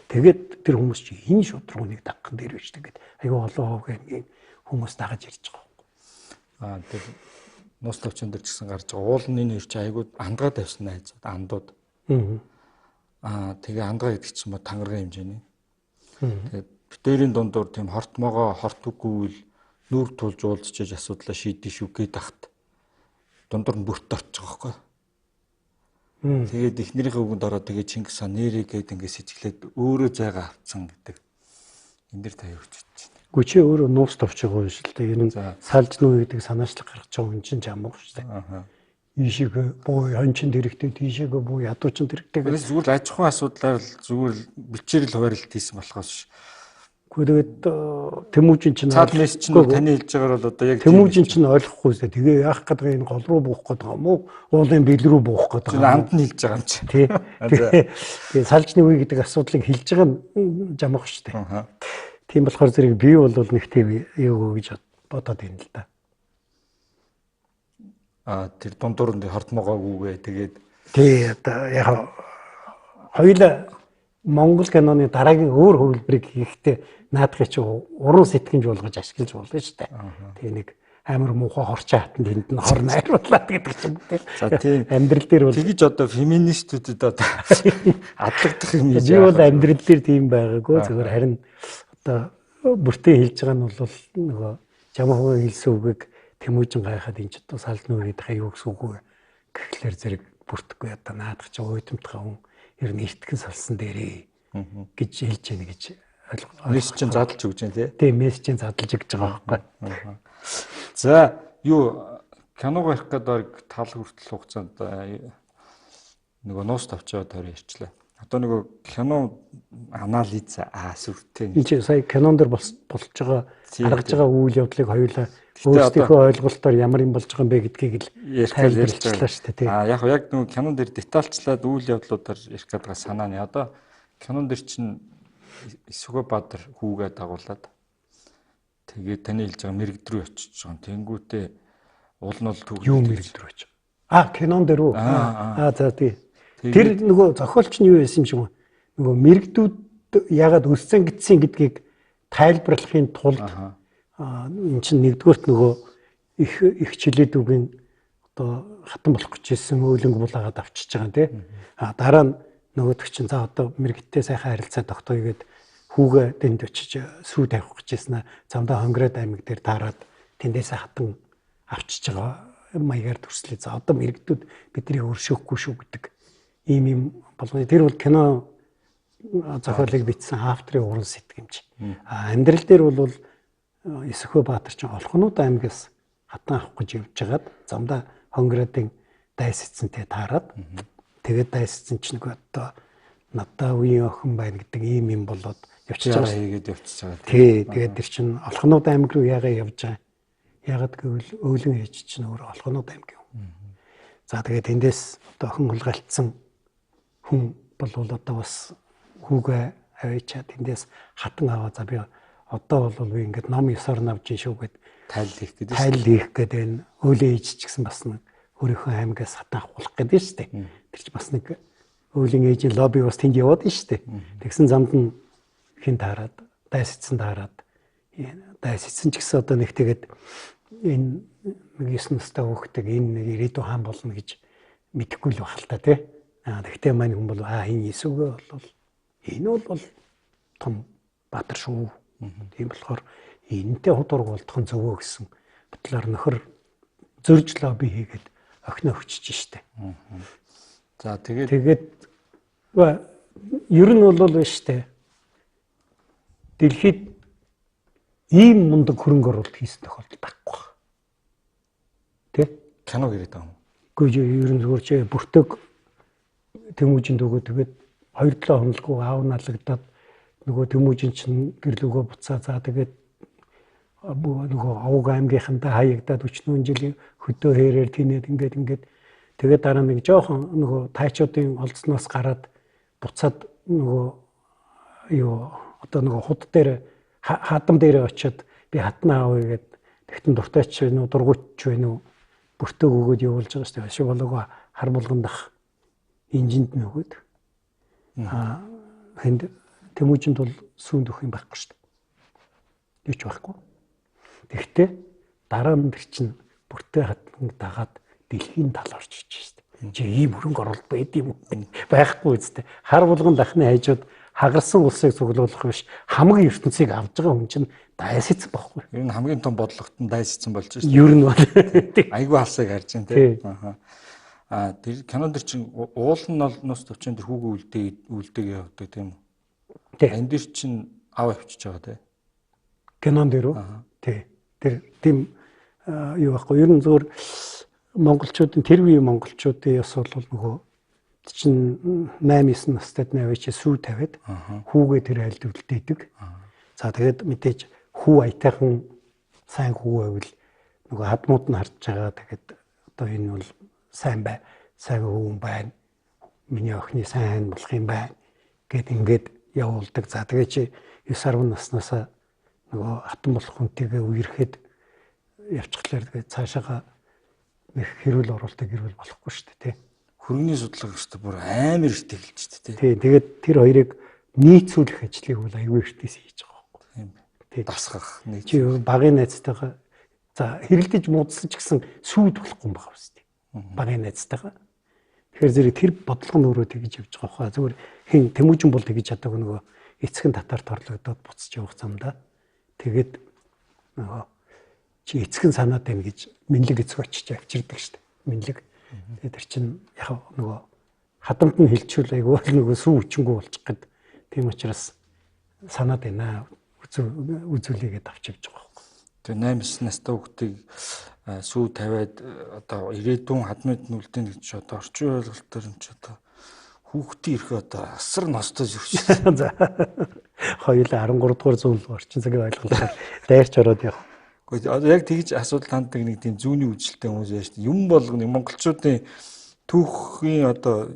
Тэгээд тэр хүмүүс чи энэ шудрагыг дагхан дээр биш тэгээд аюу олон ховгийн хүмүүс дагаж ирж байгаа. Тэр нус төвчөн дээр ч гэсэн гарч байгаа. Уул нь энэ хоёр чи аюу андгаа тавьсан найзууд андууд. Тэгээ андгаа гэдэг чинь ба тангаргийн хэмжээний. Тэгээд битэрийн дундуур тийм хортмоогоо хорт үгүйвэл нүүр тулж уулзчиж асуудлаа шийдэх шүү гээд тахт. Дундуур нь бүрт орчих жоохгүй. Тэгээд эхнэрийнхээ үгэнд ороод тэгээ Чингис хаан нэрээ гээд ингэ сэжиглээд өөрөө зайгаа авцсан гэдэг. Энд дэр таяа өгч чинь. Гү чи өөрөө нуус товч байгаа юм шиг л дээ. Энэ салж нүү гэдэг санаачлаг гаргаж байгаа хүн чинь жамуух шүү дээ. Ийшээгээ буу хончин дэрэгтэй тийшээгээ буу ядуучин дэрэгтэй. Тэрс зүгээр л аж ахуйн асуудлаар л зүгээр бичээрэл хуваарлт хийсэн болохоос. Тэгээд тэмүүжин чинь цаад мессеж чинь таны хэлж байгаа бол одоо яг тэмүүжин чинь ойлгохгүй сте тэгээ яах гэдэг энэ гол руу буух гэдэг юм уу уулын бил рүү буух гэдэг юм амд нь хэлж байгаа юм чи тий тэгээ салжны үе гэдэг асуудлыг хэлж байгаа нь жамах штэ тийм болохоор зэрэг би бол нэг тийм юу гэж бодоод байна л да тэр дундуур нь хортмоогоогүй тэгээд тий одоо яг хоёулаа Монгол киноны дараагийн өөр хөвлөрийг хийхдээ наадхыг чи уран сэтгэмж болгож ашиглаж болно шүү дээ. Тэгээ нэг амар муухай хорчоо хатанд тэнд нь хор найруулад гэдэг ч юм тий. За тийм амьдрал дээр бол тэгж одоо феминистүүдэд одоо адлагдах юм яаж. Би бол амьдрал дээр тийм байгаагүй зөвхөн харин одоо бүртээ хэлж байгаа нь бол нөгөө жамхаа хэлсэн үгийг тэмүүжин гайхаад энэ ч одоо салж нүү гэдэг хаа юу гэсэн үг вэ гэхлээр зэрэг бүртэхгүй одоо наадах чи уйдамтхаа хүн ер нь эртгэн салсан дээрээ гэж хэлж яана гэж мессежийн задлж өгч जैन тий. Тийм мессежийн задлж өгч байгаа байхгүй. За юу киног ярих гэдэг тал хүртэл хугацаанд нөгөө нуус тавчаад тойрон ярьчлаа. Одоо нөгөө кино анализ сүртэй. Энд чи сая кинон дэр болж байгаа гаргаж байгаа үйл явдлыг хоёулаа өөрсдийнхөө ойлголтоор ямар юм болж байгаа юм бэ гэдгийг л ярьчлаа шүү дээ тий. Яг нөгөө кинон дэр детальчлаад үйл явдлуудаар ярих гэдэг санаа нь одоо кинон дэр чинь Сүхбаатар хүүгээ дагуулад тэгээд таны хэлж байгаа мэрэгд рүү очиж байгаа. Тэнгүүтээ уул нь бол төгөл юу мэрэгд рүү очив. Кинон дэр үү? За тий. Тэр нөгөө зохиолч нь юу байсан юм шиг нөгөө мэрэгдүүд ягаад өссөн гидсэн гэдгийг тайлбарлахын тулд эн чинь нэгдүгürt нөгөө их чилээдүүгийн одоо хатан болох гэж ирсэн өөлөнгө булаагаад авчиж байгаа тий. Дараа нь нөгөөдөг чинь за одоо мэрэгдтэй сайхан харилцаа тогтооё гэд хүүгээ тэнд очиж сүү тавих гэж ирсэн. Замдаа хонгороод аймаг дээр таарад тэндээс хатан авчиж байгаа маягаар төрслөө. За одоо мэрэгдүүд бидний өршөөхгүй шүү гэдэг ийм болгоно. Тэр бол кино зохиолыг бичсэн авторын уран сэтгэмж. Амьдрал дээр бол Есөхөө Баатар чинь Олхонууд аймгаас хатан авах гэж явж байгаад замдаа Хонгородын дайс эцэнтэй таарад тэгээд дайс эцэн чинь нэг одоо надаа үеийн охин байна гэдэг ийм болоод явчихж байгаа хийгээд явчихж байгаа. Тий, тэгээд тэр чинь Олхонууд аймаг руу яагаад явж байгаа. Яагаад гэвэл өөлөн ээж чинь өөр Олхонууд аймаг юм. За тэгээд эндээс одоо охин хулгайлтсан хүн бол одоо бас хүүгээ аваачаад эндээс хатан аваа за би одоо бол би ингээд ном ёсоор навж шүү гэд тайл хийх гэдэг энэ өөлөө ээж ч гэсэн бас нэг өөрийнхөө аймагаас хатан авах гэдэг шүү дээ. Тэр чинь бас нэг өөлийн ээжийн лобби бас тэнд яваад шүү дээ. Тэгсэн замд нь хин таарад дайс эцэн таарад дайс эцэн ч гэсэн одоо нэг тэгээд энэ нэг 9 настай хүүхдээ энэ нэг ирээдүйн хаан болно гэж мэдэхгүй л байх л та тий. Тэгтээ маань хүн бол энэ Есүгөө бол энэ бол том баатар шүү. Тийм болохоор энэтэй худург болдох нь зөвөө гэсэн бодлоор нөхөр зөрж лобби хийгээд охиноо өччих штэ. За тэгээд ер нь бол штэ. Дэлхийд ийм мундаг хөрөнгө оруулалт хийсэн тохиолдол байхгүй. Тэ? Кино гэдэг юм. Гэхдээ ер нь зүгээр чи бүртэг тэмүүжинд өгөө тэгээд 2-7 хоноггүй аав налагдаад нөгөө тэмүүжин чинь гэрлүүгөө буцаа за тэгээд нөгөө Овг аймгийнхантай хаягдаад 40 жилийн хөдөө хэрээр тийнээд ингээд тэгээд дараа нэг жоохон нөгөө тайчуудын олдсноос гараад буцаад нөгөө юу одоо нөгөө худ дээр хадам дээр очиод би хатнаа авъя гэд тэгтэн дуртайч вэ нүү дургуйч вэ нүү бүртөг өгөөд явуулж байгаа шүү дээ. Ашиг болоогүй хар булгандах инжинд нөгөөд хэнд тэмүүжинд бол сүүнд өгөх юм байхгүй шүү дээ. Юу ч байхгүй. Тэгтээ дараа нь тэр чинь бүртээ хатнаг дагаад дэлхийн тал орж иж шүү дээ. Чи ийм хөрөнгө оруулалт байд юм байхгүй үстэй. Хар булган дахны хайжууд хагарсан улсыг цуглуулах биш хамгийн ертөнцийг авж байгаа хүн чинь дайс эцэн байхгүй. Ер нь хамгийн том бодлогот нь дайс эцэн болж шүү дээ. Ер нь бол айгүй алсыг харж байна тий. Тэр кинон дэр чинь уул нь бол нус төвчөн тэр хүүгээ үлдээг явуулдаг тийм үү? Энд дэр чинь ав авчиж байгаа тий. Кинон дэр үү? Тий. Тэр тийм юу байхгүй. Ер нь зөвхөн монголчуудын тэр үеийн монголчуудын яс бол нөгөө чинь 8-9 настайд наваач сүү тавиад хүүгээ тэр айлд үлдээдэг. За тэгээд мэдээж хүү аятайхан сайн хүү байвал нөгөө хадмууд нь харж байгаа. Тэгээд одоо энэ бол сайн хүн байна. Миний охины сайн болох юм байна гэд ингээд явуулдаг. За тэгээд чи 9-10 наснаас нөгөө хатан болох хүнтэйгээ үерхэд явчихлаар тэгээд цаашаага нэг хэрүүл оруулалтыг ирвэл болохгүй шүү дээ тий. Хөрөнгөний судлага шүү дээ бүр амар их тэгэлж шүү дээ. Тий, тэгээд тэр хоёрыг нийцүүлэх ажлыг бол аюул эртээс хийж байгаа байхгүй. Тий. Дасгах нэг. Чи багын найзтайгаа за хэрэлдэж муудсан ч гэсэн сүйд болохгүй юм байна үстэй. Багын найзтайгаа. Тэгэхээр зэрэг тэр бодлого нь өөрөө тэгж явж байгаа хаа. Зүгээр хин тэмүүжин бол тэгж чадаагүй нөгөө эцэг нь татар торлогдоод буцаж явах замдаа. Тэгээд нөгөө чи эцэг нь санаад байна гэж минлэг эцэг очиж авчирдаг шүү дээ. Минлэг. Тэгээд тэр чинь яг нөгөө хадамт нь хилчүүл айгүй нөгөө сүү хүчингүү болчих гээд тийм учраас санаад байна. Үзүүлээгээд авч явж байгаа байхгүй. Тэгээ 8-9 настай хүүхдийг сүү тавиад одоо ирээдүйн хадмын нүлтийн гэж одоо орчин ойлголтоор энэ ч одоо хүүхдийн эрх одоо асар ностой зөрчил. За хоёулаа 13 дугаар зөвлөл орчин цагийн ойлголтоор дайрч ороод яв. Гэхдээ одоо яг тэгж асуудал ханддаг нэг тийм зүүнний үйлчлэлтэй хүмүүс яаж тийм юм болгоно монголчуудын түүхийн одоо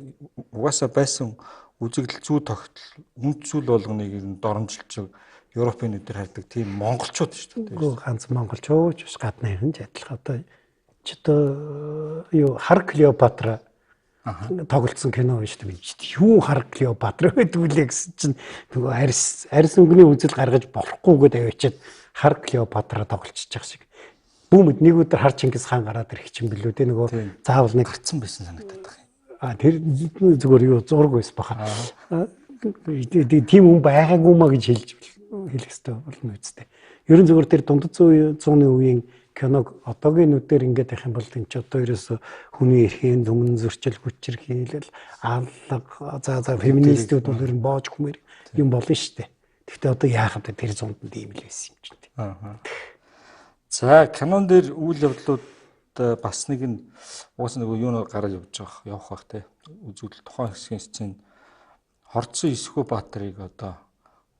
угаасаа байсан үзэгдэл зүй тогтол үнд зүйл болгоныг ер нь доромжилж Европын нүдээр хардаг тийм монголчууд шүү дээ. Ганц монголчууд биш гадныхан ч адилхан одоо ч одоо юу хар Клеопатра тоглолцсон кино шүү дээ. Юу хар Клеопатра гэдэг үлээ гэсэн чинь нөгөө арьс өнгөний үзэл гаргаж болохгүйгээд авчиад хар Клеопатра тоглолцож байгаа шиг. Бүүмэд нэг өдөр хар Чингис хаан гараад ирэх чинь билүү дээ нөгөө заавал нэг гарцсан байсан санагдаад байна. Тэр зүгээр юу зураг байсан баха. Тийм хүн байгаагүй маа гэж хэлэх хэрэгтэй болно үстэй. Ерөн зүгээр тэр дундад зууны үеийн киног одоогийн нүдээр ингээд явах юм бол энэ ч одоо ерөөсө хүний эрхийн өмнө зөрчил хүчээр хийлэл алга за феминистүүд бол ер нь боож хүмээр юм болно шүү дээ. Гэхдээ одоо яахад тэр зунданд ийм л байсан юм чинь. За кинон дээр үйл явдлууд бас нэг нь уус нэг юу гараад явах бах те. Үзүүлэлт тухайн хэсгийн сцен хорцсон Эсхүү Баатарыг одоо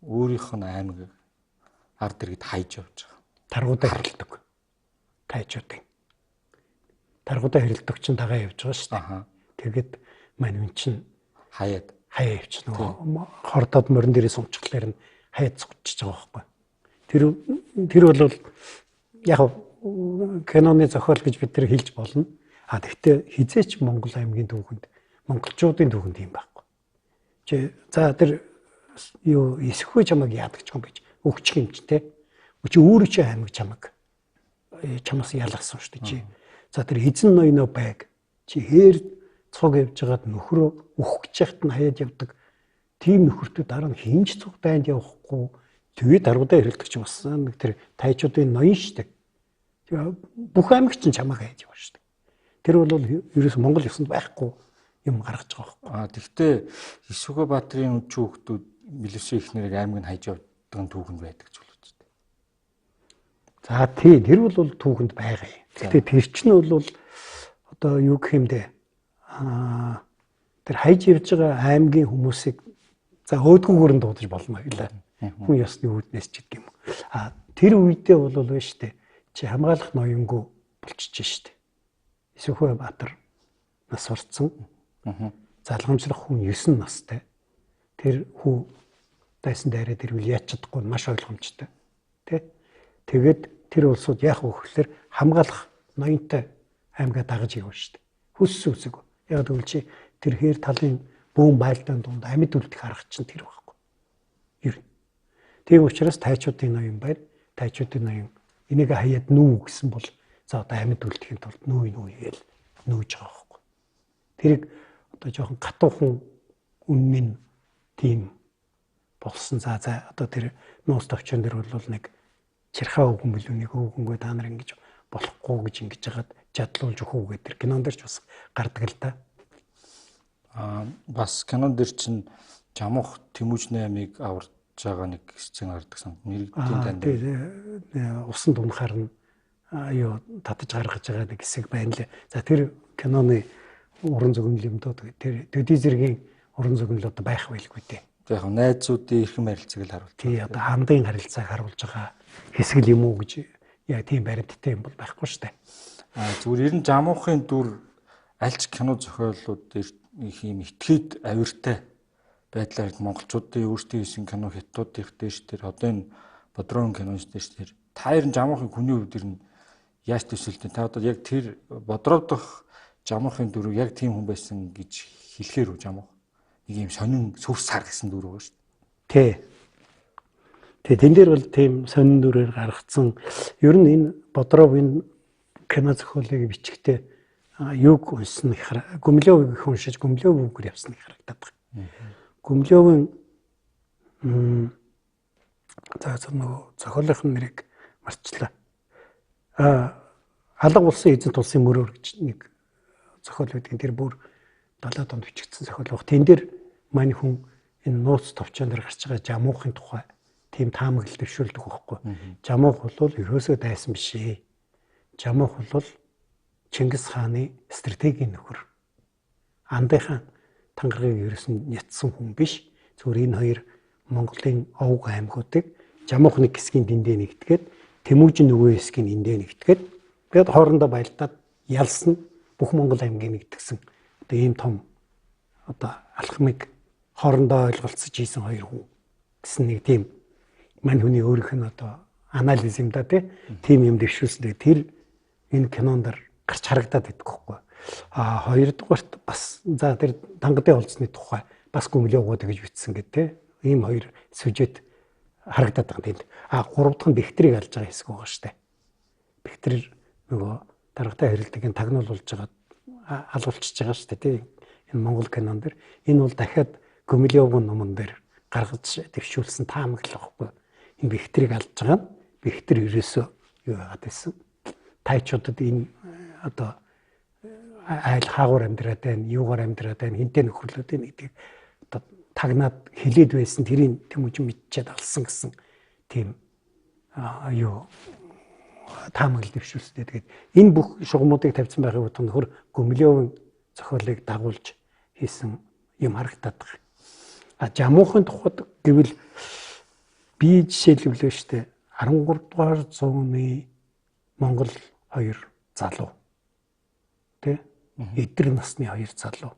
өөрийнх нь аймаг ард иргэд хайж явж байгаа. Таргуудаа хэрэлдэг. Тайчуудын. Таргуудаа хэрэлдэг чинь тагаа явж байгаа шүү дээ. Тэгээд мань хүн чинь хаяад явж нөгөө хордоод морин дээрээ сумчглаар нь хаяад цугчиж байгаа байхгүй. Тэр бол яг киноны зохиол гэж бид нар хэлж болно. Тэгвэл хизээч Монгол аймгийн түүхэнд монголчуудын түүхэнд юм байхгүй. За тэр юу Эсхүү чамайг яадаг ч юм гэж өгчих юм чи те. Чи өөрөө чи аймаг чамаас ялгсан шүү дээ чи. За тэр эзэн ноёно байг чи хээр цуг явж байгаад нөхрөө өөх гэж яхад нь хаяад явдаг. Тийм нөхөртөө дараа нь хинж цуг дайнд явахгүй. Тэгээд даргуудаа хэрэлдэг ч бас нэг тэр тайчуудын ноён шүү дээ. Бүх аймаг чинь чамайг хайж яваа шүү дээ. Тэр бол ерөөс Монгол ёсонд байхгүй юм гаргаж байгаа байхгүй. Тэгвэл Эсхүү Баатарын үд хүүхдүүд милишийн ихнэрийг аймаг нь хайж явдаг түүхэнд байдаг ч болов уу. За тий, тэр бол түүхэнд байгаа юм. Гэхдээ тэр чинь бол одоо юу гэх юм бэ? Тэр хайж явж байгаа аймгийн хүмүүсийг за өөдгүүгээр нь дуудаж болно байлаа. Хүн ёсны үүднээс ч гэдэг юм. Тэр үедээ бол байж тээ. Чи хамгаалах ноёнгүй болчихж штэ. Эсхүү Баатар нас орцсон. Залгамжлах хүн 9 настай. Тэр хүү дайсан дайраа тэр үл яач чадахгүй маш ойлгомжтой. Тэ? Тэгээд тэр улсууд яах вэ гэхээр хамгаалах ноёнтой аймгаа дагаж явна шүү дээ. Хүссэн үсэг. Яг тэгвэл чи тэр хээр талын бүүн байлдаан дунд амьд үлдэх арга чинь тэр байхгүй. Ер нь. Тийм учраас тайчуудын ноён байна. Тайчуудын ноён энийг хаяад нүү гэсэн бол за одоо амьд үлдэхийн тулд нүү гээл нүүж байгаа байхгүй. Тэрийг одоо жоохон гатуухан үнэн тийм болсон. За одоо тэр нуус товчон дэр бол нэг чирхаа өгөн билүүнийг өгөнгөө та нар ингэж болохгүй гэж ингэж хагаад чадлуулж өгөө гэдэг тэр кинон дээр ч бас гардаг л да. Бас кинон дээр чинь Жамуух Тэмүүжний амийг аварж байгаа нэг сцен гардаг сан. Мэргэдийн танд. Усан дунахаар нь юу татаж гаргаж байгаа нэг хэсэг байна лээ. За тэр киноны уран зөгнөл юм доо тэр төдий зэргийн уран зөгнөл одоо байх байлгүй дээ. Яг найзуудын эрхэм харилцааг л харуулж. Тий одоо хандын харилцааг харуулж байгаа хэсэг юм уу гэж яг тийм баримттай юм бол байхгүй шүү дээ. Зүгээр ер нь Жамуухын дүр альч кино зохиолууд их юм итгэхэд авиртай байдлаар монголчуудын өөрсдийн хийсэн кино хятадуудынх дээш тэр одоо энэ бодрон киноч дээш тэр та ер нь Жамуухын хүний хувьд ер нь яаж төсөлтөө та одоо яг тэр бодродох Жамуухын дүр яг тийм хүн байсан гэж хэлэхээр үү Жамуух нэг юм сонин сүрс сар гэсэн дүр байгаа шүү дээ. Тий. Тэгээ тэн дээр бол тийм сонин дүрээр гаргацсан. Ер нь энэ бодров энэ кино зохиолыг бичгтээ юг уншсан их Гумилёвыг их уншиж Гумилёв үгээр явсан их харагдаад байна. Гумилёвын за нөгөө зохиолын нэрийг марчлаа. Алга улсын эзэнт улсын мөрөөр гэж нэг зохиол байдаг. Тэр бүр 70 донд бичигдсэн зохиол баг. Тэн дээр мань хүн энэ нууц товчон дээр гарч байгаа Жамуухын тухай тийм таамаглал дэвшүүлдэг байхгүй. Жамуух бол ерөөсөө дайсан биш ээ. Жамуух бол Чингис хааны стратегийн нөхөр. Андын хаан тангарыг ерөөсөн нятсан хүн биш. Зүгээр энэ хоёр Монголын овг аймагуудыг Жамуух нэг хэсгийн дэндээ нэгтгээд Тэмүүжин нөгөө хэсгийн эндээ нэгтгээд тэгээд хоорондоо байлдаад ялсан бүх Монгол аймгийг нэгтгсэн. Одоо ийм том одоо алхмыг хоорондоо ойлголцож ийсэн хоёр хүн гэсэн нэг тийм мань хүний өөрийнх нь одоо анализ юм да тийм юм дэвшүүлсэн. Тэр энэ кинонд гарч харагдаад байдаг байхгүй. Хоёрдугаарт бас за тэр тангадын олзны тухай бас Гумилёвгод гэж бичсэн гэдэг ийм хоёр сюжет харагдаад байгаа юм. Гурав дахь нь Бэхтрийг алж байгаа хэсэг байгаа штэ. Бэхтэр нөгөө даргатай хэрэлдэгэн тагнуулж байгаа алуулчихж байгаа штэ тий. Энэ Монгол кинон дэр энэ бол дахиад Гумилёвын номон дээр гаргаж дэвшүүлсэн таамаглал байхгүй. Энэ Бэхтрийг алж байгаа нь Бэхтэр ерөөсөө юу яагаад байсан? тайчуудад энэ одоо айл хаагуур амьдраад байна, юугаар амьдраад байна, хинтээ нөхөрлөд байна гэдгийг одоо тагнаад хилээд байсан тэрийг Тэмүүжин мэдчихэд алсан гэсэн тийм юу таамаглал дэвшүүлсэтэй. Тэгээд энэ бүх шугамуудыг тавьсан байхын тулд нөхөр Гумилевын зохиолыг дагуулж хийсэн юм харагдаад байгаа. Жамуухан тухайд гэвэл би жишээлбэл штэ 13 дугаар зууны Монгол хоёр залуу тэ эдгээр насны хоёр залуу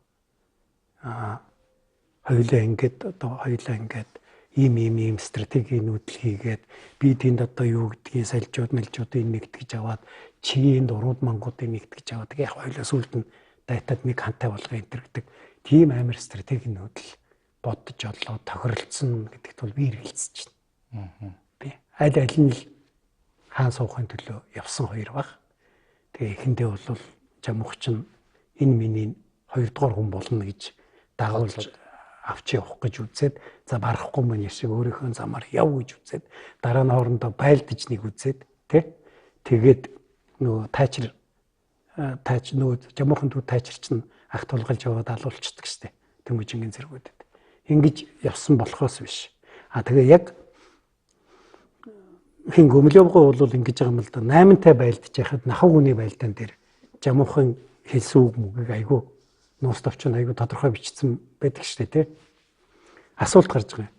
хоёулаа ингээд ийм стратегийн нүүдэл хийгээд би тэнд одоо юу гэдгийг салжууд мэлжуудыг нэгтгэж аваад чигийн дурууд мангуудыг нэгтгэж аваад яг хоёулаа сүлд нь дайтад нэг хантай болгоо энэ гэдэг тийм амар стратегийн нүүдэл бодож олоо тохиролцсон гэдэгт бол би эргэлзэж байна. Би аль нь л хаан суухын төлөө явсан хоёр баг. Тэгээ эхэндээ бол Жамуух чинь энэ миний 2 дугаар хүн болно гэж дагуулж авч явах гэж үзээд за барахгүй мөн шиг өөрийнхөө замаар яв гэж үзээд дараа нь хоорондоо байлдаж нэг үзээд тэгээд нөгөө тайч нөгөө Жамуухан дүү тайчир чинь ах тулгалж яваад алуулцдаг штэ Тэмүүжингийн зэргүүдэд ингэж явсан болохоос биш. Тэгээ яг хин Гумилевгоо бол ингэж байгаа юм л да 8-тай байлдаж яхад нахав хүний байлдаан дээр Жамуухан хэлсэн үг мөгийг айгүй нуус товчон айгүй тодорхой бичсэн байдаг штэ тий. Асуулт гарч байгаа.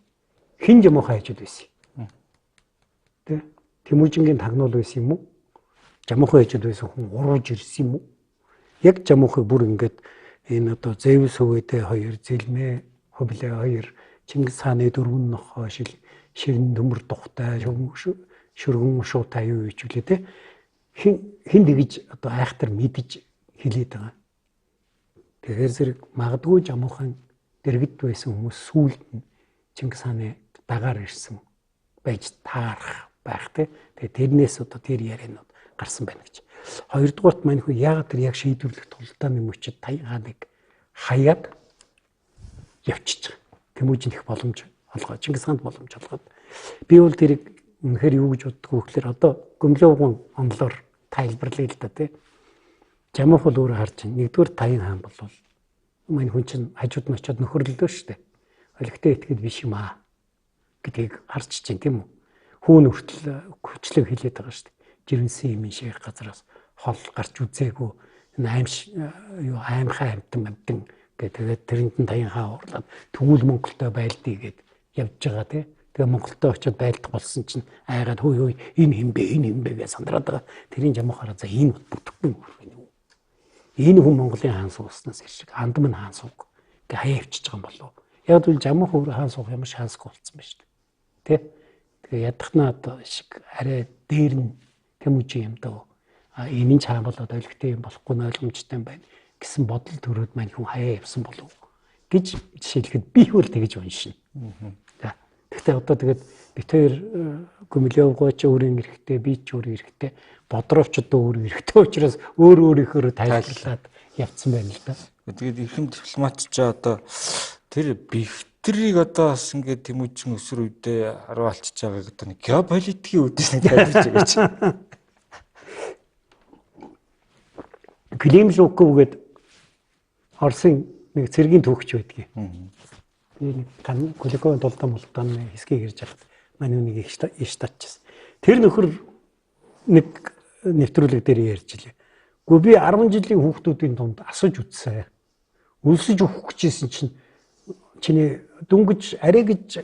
Хин Жамуухан хайжуд байсан юм. Тий. Тэмүүжингийн тагнуул байсан юм уу? Жамуухан хайжуд байсан хүн урууж ирсэн юм уу? Яг Жамуухыг бүр ингээд энэ одоо Зевс хөвөдөө хоёр, Зэлмээ хөвлөө хоёр, Чингис хааны дөрвөн нохоо ширэн төмөр тухтай, шүргэн шуутай юу гэж үлээ тий. Хин дэгж одоо айхтар мэдж хэлээд байгаа. Тэгэхээр зэрэг магадгүй Жамуухан дэргэд байсан хүмүүс сүүлд нь Чингис хааны дагаар ирсэн байж таарах байх тий. Тэгээ тэрнээс одоо тэр ярианууд гарсан байна гэж. Хоёрдугаарт маань хөө яг тэр яг шийдвэрлэх тулдааны мөчөд Таян хааныг хаяад явчихж байгаа. Тэмүүжин их боломж олгоо. Чингис хаанд боломж олгоод би бол тэрийг үнэхээр юу гэж боддог вэ гэхээр одоо Гумилевгийн онлоор тайлбарлая л да тий. Жамуух бол өөрөө харж байна. Нэгдүгээр Таян хаан бол мань хүн чинь хажууд нь очиод нөхөрлөлөө штэ. Олигтой итгэд биш юм аа гэдгийг харж чинь тийм үү. Хүүн хүртэл хүчлэг хилээд байгаа штэ. Жирэнсэн юм шиг газараас хол гарч үзээгүй аимхай амтан тэгээд тэрэнд нь Таян хаан уурлаад тэгвэл Монголтой байлдъя гэд явж байгаа тий. Тэгээ Монголтой очиод байлдах болсон чинь айгаад хөөе энэ хэмбэ гэж сандраад байгаа. Тэрийн Жамуухаараа за энэ бүтэхгүй юм. Энэ хүн Монголын хаан сууснаас иршиг андам нь хаан сууг гэ хаяа явчихж байгаа юм болов. Яг л Жамуух өөр хаан суух юм шансгүй болсон байна шүү дээ. Тэ? Тэгээ ядахнаа одоо шиг арай дээр нь Тэмүүжин юм даа. Энэ ч хаан болоод ойлгохтой юм болохгүй нь ойлгомжтой юм байна гэсэн бодол төрөөд маань хүн хаяа явсан болов гэж жишээлхэд би хөл тэгж уншина. За. Гэхдээ одоо тэгээд бит хоёр Гумилевгоо ч өөрийн эрэхтэй би ч өөрийн эрэхтэй Бодровч одоо өөрийн эрэхтэй учраас өөрийнхөө тайлбарлаад явцсан байна л да. Тэгээд эрхэм дипломат ч одоо тэр бихтрийг одоо бас ингээд Тэмүүжин өсөр үедээ харуулчихж байгааг одоо нэг геополитикийн үүдээс нэг тайлбарж байгаа ч. Климшуков гэдэг Орсын нэг цэргийн түүхч байдгийг. Би нэг Куликовын тулдаан хэсгийг ирж хахад манай нэг иш татчихсан. Тэр нөхөр нэг нэвтрүүлэг дээр ярьж илээ. Гэхдээ би 10 жилийн хүүхдүүдийн дунд асууж үзсэн. Өлсөж өгөх гэжсэн чинь чиний дүнгэж арай гэж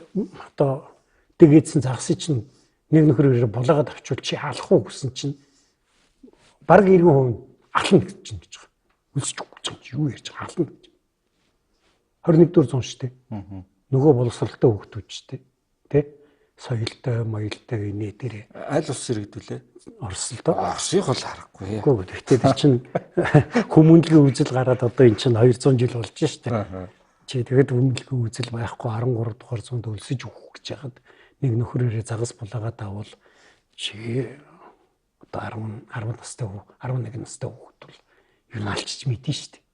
одоо дэгээдсэн загсыг чинь нэг нөхрөөр булаагаад авчвал чи алах уу гэсэн чинь баг 90% ална гэж чинь гэж байгаа. Өлсөж өгөх гэж юу ярьж байгаа ална гэж. 21-р зуун шүү дээ. Нөгөө боловсралтай хүүхдүүд шүү дээ. Тэ? Соёлтой, моёлтой инээ дээрээ. Аль ус иргэдүүлээ? Орос л доо. Оросыг бол харахгүй. Үгүй ээ. Гэхдээ тэр чинь хүмүүнлэгийн үзэл гараад одоо эн чинь 200 жил болж шүү дээ. Чи тэгэд хүмүүнлэгийн үзэл байхгүй 13 дугаар зуунд өлсөж өгөх гэж яхад нэг нөхрөөрөө загас булаагаад авал чи одоо 10 настай хүү 11 настай хүүхэд бол юу алчиж мэдэн шүү дээ.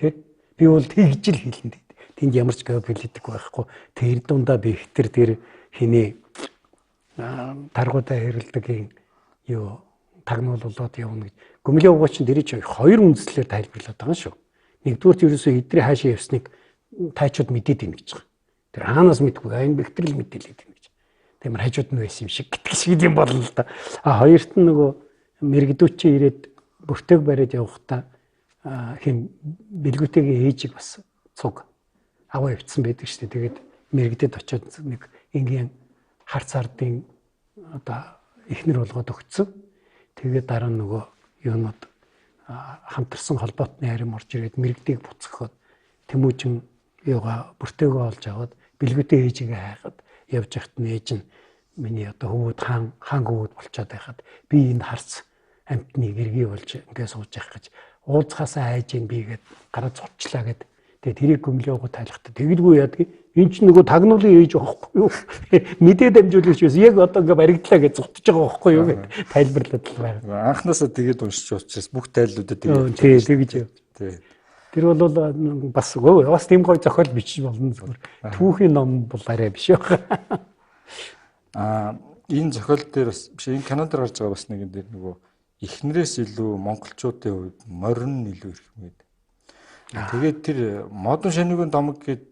Тэ? Би бол тэгж л хэлнэ. Тэнд ямар ч геополитик байхгүй. Тэр дундаа би хитэр тэр хиний таргуудаа хэрэлдэг юу тагнуулуулаад явна гэж. Гүмлийн угаач чинь дэрий чи хоёр үндслээр тайлбарлаад байгаа шүү. Нэгдүгээр ерөөсөө эдрээ хаашаа явсныг тайчууд мэдээд байна гэж байгаа. Тэр хаанаас мэдгүй айн бэхтрэл мэдээлээд байна гэж. Тиймэр хажууд нь байсан юм шиг гитг шиг юм болно л да. Хоёрт нь нөгөө мэрэгдүүч ирээд бүртэйг бариад явахдаа хин бэлгүүтэйгийн ээжийг бас цуг аваа явцсан байдаг шүү дээ. Тэгээд мэрэгдэд очиод нэг энгийн харц ардын одоо ихнэр болгоод өгцөн. Тэгээд дараа нь нөгөө юунод хамтарсан холбоотны харим орж ирээд мэрэгдийг буцгаход Тэмүүжин юугаа бүртэйгөө олж аваад бэлгүүтэй ээжигээ хайхад явж байхад нээж нь миний одоо хөвгүүд хаан хөвгүүд болчиход байхад би энэ харц амтны гэргий болж ингээд сууж явах гэж уулзахаасаа хайж ийн бигээд гараа цуцлаа гэд. Тэгээд тэрийг гүмлийн угуу тайлахтаа тэгэлгүй яадаг. Энд чинь нөгөө тагнуулын ээж байхгүй юу? Мэдээ дамжуулагч байсан. Яг одоо ингээд баригдлаа гэж зутж байгаа байхгүй юу гэд тайлбарлаад л байгаа. Анхнаасаа тэгээд уншиж учраас бүх тайллуудад тэгээд тий тэгж. Тий. Тэр бол бас тийм гоё зохиол бичиж болно зүгээр. Түүхийн ном бол арай биш байна. Энэ зохиол дээр бас биш энэ кинонд гарч байгаа бас нэгэн дээр нөгөө эхнэрээс илүү монголчуудын хувьд морин илүү ирэх юм гээд. Тэгээд тэр модон шанигийн домог гээд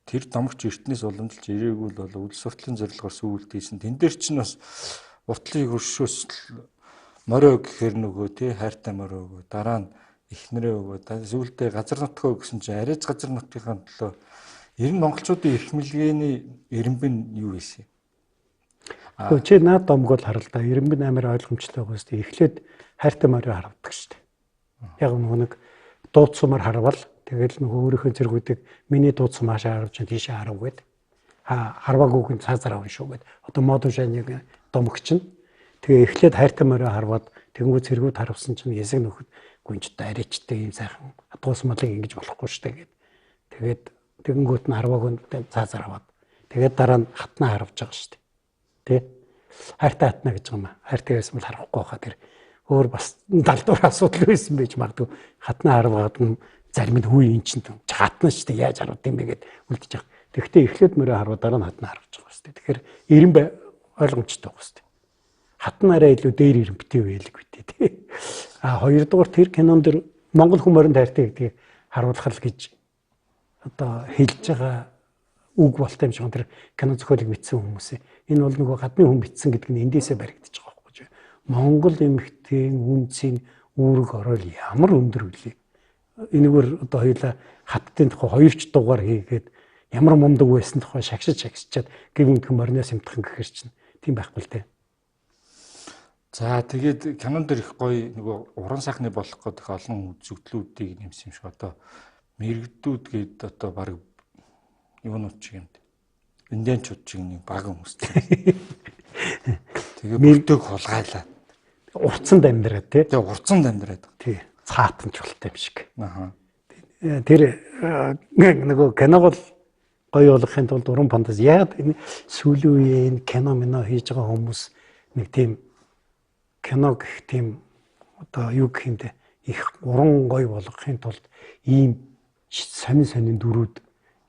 тэр домогч эртнээс уламжилж ирээгүй бол үл суртлын зорилгоор сүүлд хийсэн. Тэн дээр чинь бас уртлыг өршөөс морио гэхэр нөгөө тий хайртай морио өгөө. Дараа нь эхнэрээ өгөө. Сүүлдээ газар нутгаа өгсөн чинь арайч газар нутгийнхаа төлөө ер нь монголчуудын эрх мэлгээний эренбэн юу байсан юм? Гэхдээ чи наад домог бол харалдаа эренбэн амар ойлгомжтой байгаас тий эхлээд хайртай морио харагдаг шүү дээ. Яг нэг дуудсумаар харвал тэгэл нөгөө өөрийнхөө зэргүүдийг миний дуудсан маашаа харж тийшээ харав гээд харваагүйг нь цаазаар авна шүү гээд одоо модон шанийг домогч нь тэгээ эхлээд хайртай морио харваад тэнгуү зэргүүд харавсан чинь ясаг нөхөд гүнжтэй арайчтай юм сайхан адгуус малыг ингэж болохгүй шүү дээ гээд тэгээд тэгэнгүүт нь харваагүй цаазаар аваад тэгээд дараа нь хатнаа харавж байгаа шүү дээ тий хайртай хатнаа гэж юм аа хайртай байсан бол харахгүй байхаа тэр өөр бас далдуур асуудал байсан байж магадгүй хатнаа харваад нь зарим нь хүү ин чинь хатнаа шүү дээ яаж харууд юм бэ гэд үлдэж байгаа. Тэгэхдээ эхлээд мөрөө харваад дараа нь хатнаа харваж байгаа шүү дээ. Тэгэхээр эрен ойлгомжтой байгаа шүү дээ. Хатнаараа илүү дээр ирэн битээ байлг битээ тий. Хоёрдугаар тэр кинонд дэр Монгол хүмүүрэн тайртай гэдгийг харуулах л гэж одоо хэлж байгаа үг болтой юм шиг тэр кино зохиолыг бичсэн хүмүүс. Энэ бол нөгөө гадны хүн бичсэн гэдэг нь эндээсээ баригдаж байгаа байхгүй юу. Монгол эмэгтэйн үнцийн үүрэг орол ямар өндөр үлээ. Энэгээр одоо хоёулаа хаттын тухай хоёрч дугаар хийгээд ямар мундаг байсан тухай шагшичаад гэг мэдхэн морноос юмтхан гэхэр чинь тийм байхгүй л дээ. За тэгээд кинон дээр их гоё нөгөө уран сайхны болох гэдэг олон үзэгдлүүдийг нэмсэн юм шиг одоо мэрэгдүүд гээд одоо баг юунууд чиг юм. Индианчууд чиг нэг баг хүмүүс. Тэгээ бүртөг хулгайлаа. Урцанд амьдраад тий. Тэгээ урцанд амьдраад. Тий. Цаатанч болтой юм шиг. Тэр нөгөө киног бол гоё болгохын тулд уран фантаз яг энэ сүүлийн үеийн кино хийж байгаа хүмүүс нэг тийм кино гэх тийм одоо юу гэх юм бэ их уран гоё болгохын тулд ийм сонин дүрүүд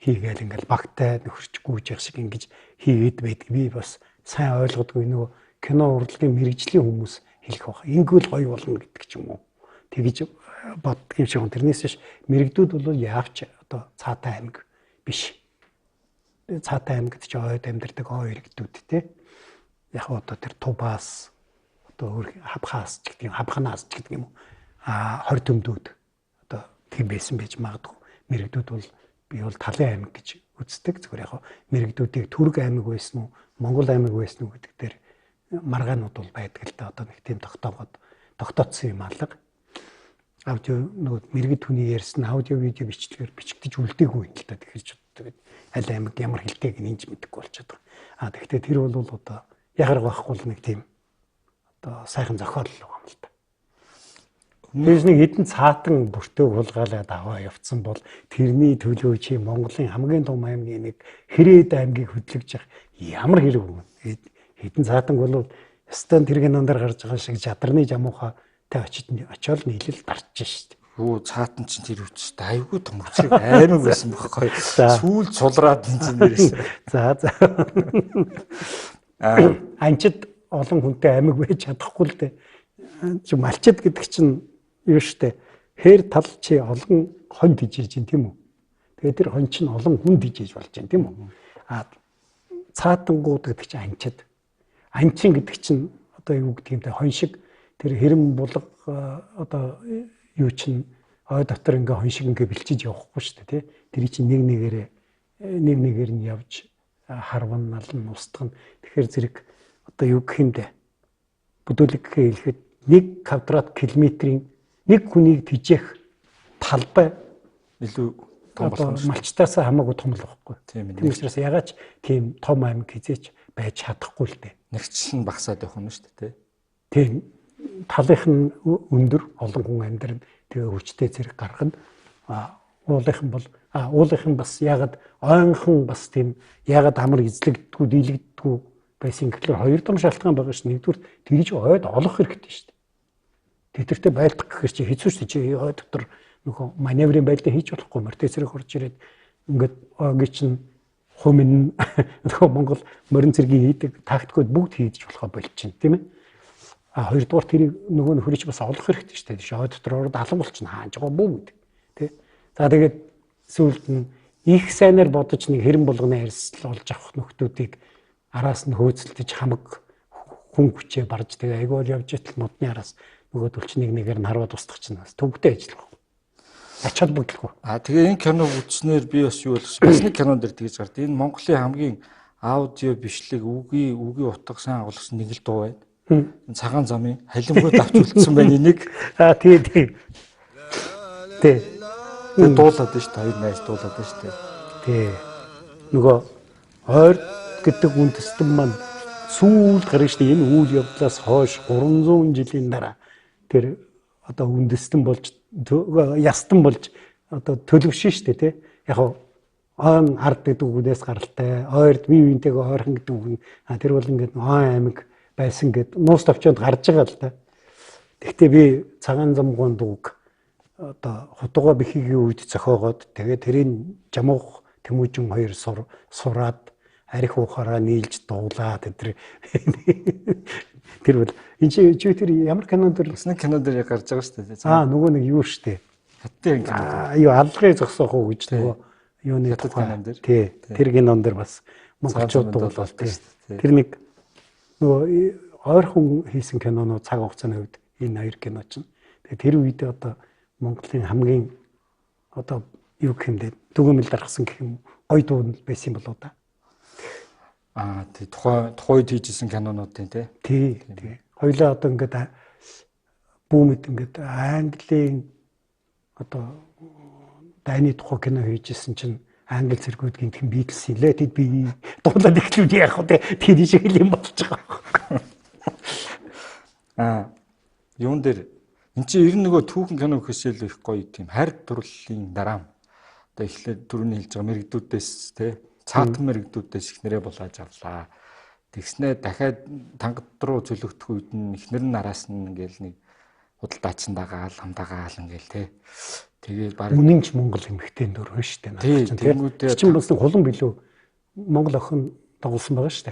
хийгээл ингээл багтай нөхөрч гүйж явах шиг ингэж хийгээд байдаг. Би бас сайн ойлгодгүй нөгөө кино урлагийн мэрэгжлийн хүмүүс хэлэх байх. Ингүүл гоё болно гэдэг ч юм уу. Тэгэж боддог юм шиг. Тэрнээс биш мэрэгдүүд бол яавч одоо цаатай аймаг биш. Цаатай аймагт ч ойд амьдардаг ой иргэдүүд те. Яг одоо тэр Тубаас одоо хабхаас ч гэдэг юм, хабханаас ч гэдэг юм уу. 20 төмдүүд одоо тийм байсан байж магадгүй. Мэрэгдүүд бол би бол талын аймаг гэж үздэг. Зүгээр яг мэрэгдүүдийг Түрэг аймаг байсан уу, Монгол аймаг байсан уу гэдэг дээр маргаанууд бол байдаг л да. Одоо нэг тийм тогтоцсон юм алга. Аудио нөгөө мэрэгд хүний ярьсан аудио видео бичлэгээр бичигдэж үлдээгүй юм л да. Тэгэхээр тэгээд аль аймаг ямар хэлтэйг нинж мэдэхгүй болчиход байгаа. Тэгэхдээ тэр бол одоо ягарга байхгүй л нэг тийм одоо сайхан зохиол л байгаа юм л да. Тэрс нэг хэдэн цаатан бүртөө хулгаалаад аваа явцсан бол тэрний төлөө чи Монголын хамгийн том аймгийн нэг Хэрээд аймгийг хөдлөж явах ямар хэрэг вэ? Хэдэн цаатан бол стан тэр кинондор гарч байгаа шиг чадрны жамууха тэ очиод нийлэл дарж шít. Юу цаатан чинь тэр үчтэй айгүй том үчиг аймаг байсан бохоггүй. Сүүл цулраад энэ чинь дээрээс. За. Анчид олон хүнтэй аймаг байж чадахгүй л дээ. Чи малчид гэдэг чинь юу штэ хээр тал чи олон хонь дижээж чинь тийм үү? Тэгээд тэр хонь чинь олон хүн дижээж болж чинь тийм үү? А цаатангууд гэдэг чинь анчид. Анчин гэдэг чинь одоо юу гэдэг юм те хонь шиг тэр хэрэм булга одоо юу чинь ой дотор ингээ хонь шиг ингээ бэлчиж явахгүй штэ тий. Тэр чинь нэг нэгээр нь явж харван налн устгах. Тэгэхээр зэрэг одоо юу гэх юм бэ? Бүдүүлэг гэхэд 1 квадрат километрийн нэг хүнийг тижээх талбай илүү том болох нь малчтаас хамаагүй том л байхгүй. Тийм ээ. Тиймээс ягаад тийм том аймаг хизээч байж чадахгүй л дээ. Нэгч нь багасаад явах нь шүү дээ. Тийм талынх нь өндөр олон хүн амьдрал тэгээ хүчтэй зэрэг гаргана. Уулынх нь бас ягаад ойнхон бас тийм ягаад амар эзлэгддэггүй дийлэгддэггүй байсан гэхэлэр хоёр том шалтгаан байгаа ш. Нэгдүгээр тэгж ойд олох хэрэгтэй шүү дээ. Тэдэртээ байлдах гэхээр чи хэцүү шүү дээ. Чи ой дотор нөхөө маневрын байлдаа хийж болохгүй мөртөөсрөх орж ирээд ингээд ойгийн чинь хумын нөхөө Монгол морин цэргийн хийдэг тактикууд бүгд хийж болохоо болж чинь тийм ээ. Хоёрдугаар тэрийг нөгөө нөхөрч бас олох хэрэгтэй шүү дээ. Ой дотор ороод алан болчихно хааж байгаа бүү гэдэг. Тэ. За тэгээд сүүлд нь их сайнаар бодож нэг хэрэм болгоны арьсал олж авах нөхдүүдийг араас нь хөөцөлдөж хамаг хүн хүчээ барж тэгээ айгуур явж итэл модны араас нөгөө төлчнийг нэгээр нь харваад устгах чинь бас төвөгтэй ажиллах. Ач холбогдолгүй. Тэгээ энэ киног үзснээр би бас юу болох бас нэг кинон дэр тэгж гард. Энэ Монголын хамгийн аудио бичлэг үгийн утга сайн агуулсан нэг л дуу байна. Энэ цагаан замын халимгууд авч үлдсэн байна энийг. Тий. Дуулаад шүү дээ. Хоёр найз дуулаад шүү дээ. Тий. Нөгөө ойр гэдэг үндэстэн маань сүүлд гарна шүү дээ. Энэ үйл явдлаас хойш 300 жилийн дараа тэр одоо үндэстэн болж ястан болж одоо төлөвшин шүү дээ тий. Яг он ард гэдэг үгнээс гаралтай, ойрд бие биентэйгээ ойрхон гэдэг үг. Тэр бол ингээд ой аймаг байсан гэд нуус товчонд гарч байгаа л да. Гэхдээ би цагаан замгуун дууг одоо хутуга бэхигийн үед зохиогоод тэгээ тэрийн жамуух Тэмүүжин хоёр сураад арх ухаараа нийлж дуулаад тэр бол энэ чи тэр ямар кинон дэр нэг кинон дэр гарч байгаа шүү дээ. Нөгөө нэг юу шүү дээ. Хаттын кино. Юу алгыг зогсоох уу гэж нөгөө юуны кинон дэр. Тий. Тэр кинон дэр бас монголчууд дуулаад тий. Тэр нэг нөгөө ойрхон хийсэн кинонууд цаг хугацааны үед энэ хоёр кино чинь. Тэгээ тэр үед одоо Монголын хамгийн одоо юу гэх юм бэ? Дүгэмэл даргасан гэх юм гоё дуу байсан болоо да. Тий тухайд хийжсэн кинонуудын тий. Хоёлаа одоо ингээд бүүмэд ингээд Английн одоо дайны тухай кино хийжсэн чинь англи цэргүүд гинтхэн Beatles лээ тэд би дуулаад ихлүүд яах вэ? Тэр шиг юм болж байгаа. Юун дээр эн чинь ер нь нөгөө түүхэн кино гэхээсээ их гоё тийм харь дурлалын дараа одоо эхлээд түрүүний хэлж байгаа мэрэгдүүдээс цаатан мэрэгдүүдээс ихнэрээ булааж авлаа. Тэгснээ дахиад тангад руу зөлөгдөх үед нь ихнэр нь араас нь ингээл нэг худалдаачин дагаал хамдаагаал ингээл тэгээ баг үнэнч Монгол эмэгтэй дөр хөн штэ наад чинь бас нэг хулан билүү Монгол охин дагуулсан байгаа штэ.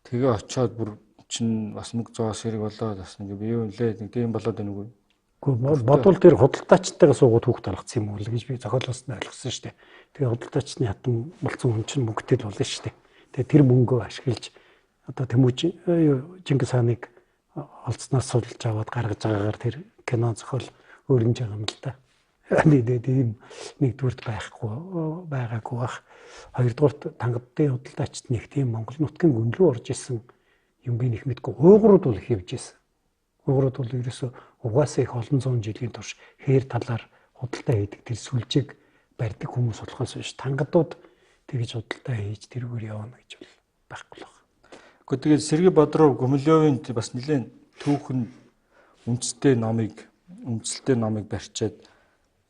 Тэгээ очиод бүр чинь бас мөг зоос хэрэг болоод бас нэг бие үлээ нэг тийм болоод байна үгүй. Гэхдээ бодвол тэр худалдаачтайгаа суугаад хүүхд алгацсан юм уу гэж би зохиолоос нь ойлгосон штэ. Тэгээ худалдаачны хатан болсон хүн чинь мөнгөтэй л болно штэ. Тэгээ тэр мөнгөө ашиглаж одоо Чингис хааныг олцноос судалж аваад гаргаж байгаагаар тэр кино зохиол өөрөмж байгаа юм л да. Тийм нэгдүгürt байгаагүй бах. Хоёрдугаарт тангадын худалдаачд нэг тийм Монгол нутгийн гүнлүү орж исэн юм би нэг мэдгүй уугрууд бол хийвж исэн. Уугрууд бол ерөөсө угаасаа их олон зуун жилийн турш хээр талаар худалдаа хийдэг тэр сүлжээг барьдаг хүмүүс болохоос биш тангадууд тэгж худалдаа хийж тэрүүгээр явна гэж бол байхгүй л байна. Гэхдээ тэгээд Сергей Бодров Гумилевын бас нэлээд түүхэн үндэстэй номыг барьчаад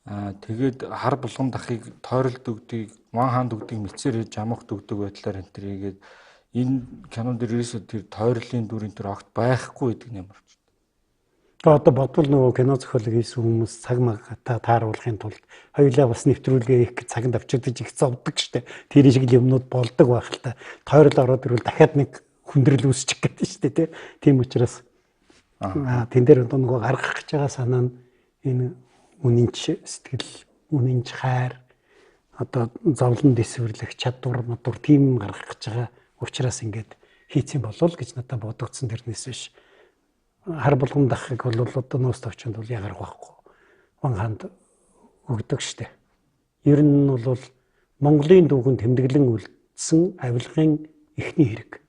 тэгээд хар булган дахыг тойролт өгдөг, Ван хаанд өгдөг мэцээр хийж амгахт өгдөг байдлаар энэ тэрийгээд энэ кинонд ерөөсөө тэр тойрлын дүрийн тэр огт байхгүй гэдэг юм байна. Одоо бодвол нөгөө кино зохиолыг хийсэн хүмүүс цаг магтаа тааруулахын тулд хоёулаа бас нэвтрүүлгээ их цагт авчирдаж их зовдөг штэ. Тэр шиг юмнууд болдог байх л та. Тойрол ороод ирвэл дахиад нэг хүндрэл үүсчих гэдэг штэ тий. Тийм учраас Тэн дээр одоо нөгөө гаргах гэж байгаа санаа нь энэ үнэнч сэтгэл, үнэнч хайр, одоо зовлон дэсвэрлэх чадвар, мадвар тийм гаргах гэж байгаа учраас ингээд хийцэн болов гэж надад бодогдсон. Тэрнээс биш хар болгон дахыг бол одоо нуус төвчөнд бол ягарах байхгүй. Ван ханд өгдөг штэ. Ер нь бол Монголын дүүхэн тэмдэглэн үлдсэн авилгын эхний хэрэг.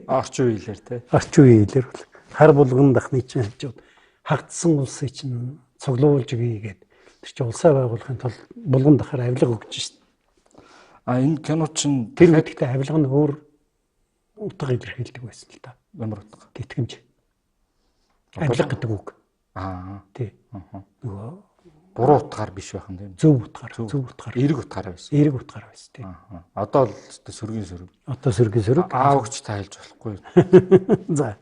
Орчин үеэлэр тий. Орчин үеэлэр хар болгон дахны чинь хажууд хагдсан улсыг чинь цуглуулж өгье гэдэг. Тэр чинь улсаа байгуулахын тулд булган дахаар авилга өгч штэ. Энэ кино чинь тэр үедээ авилга нь өөр утга илэрхийлдэг байсан л та. Ямар утга? Тэтгэмж. Авилга гэдэг үг. Тий. Нөгөө буруу утгаар биш байх юм тийм. Зөв утгаар. Эерэг утгаараа байсан. Эерэг утгаараа байсан тий. Одоо л сөргийн сөрөг. Одоо сөргийн сөрөг. Аавч тайлж болохгүй. За.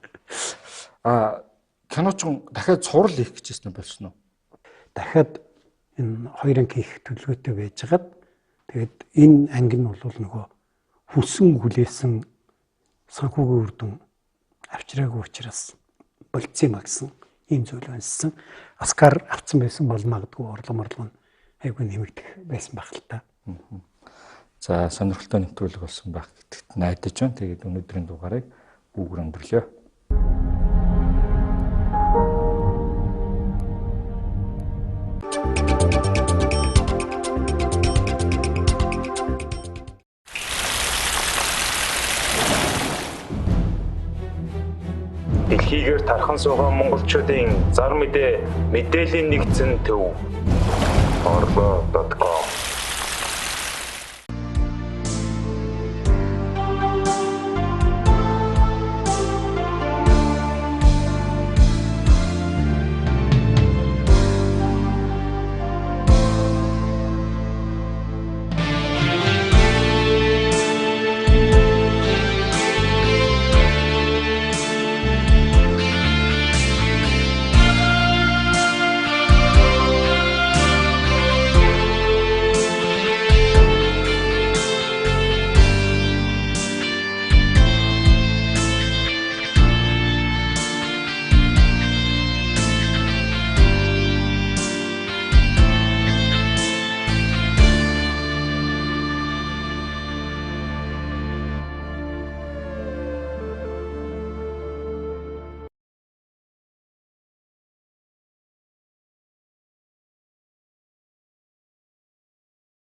Киноч дахиад цуврал хийх гэжсэн болсон уу? Дахиад энэ хоёр анги их төлөвлөгөөтэй байжгаад тэгээд энэ анги нь бол нөгөө хүссэн хүлээсэн санхүүгийн үр дүн авчираагүй учраас болцсон юм гэсэн ийм зүйл байсан. Оскар авсан байсан бол магадгүй орлого нь айгүй нэмэгдэх байсан байх л та. За сонирхолтой нэвтрүүлэг болсон байх гэдэгт найдаж байна. Тэгээд өнөөдрийн дугаарыг бүгд өндөрлөө. Дэлхийгээр тархан суугаа монголчуудын зар мэдээ мэдээллийн нэгдсэн төв орлоо.com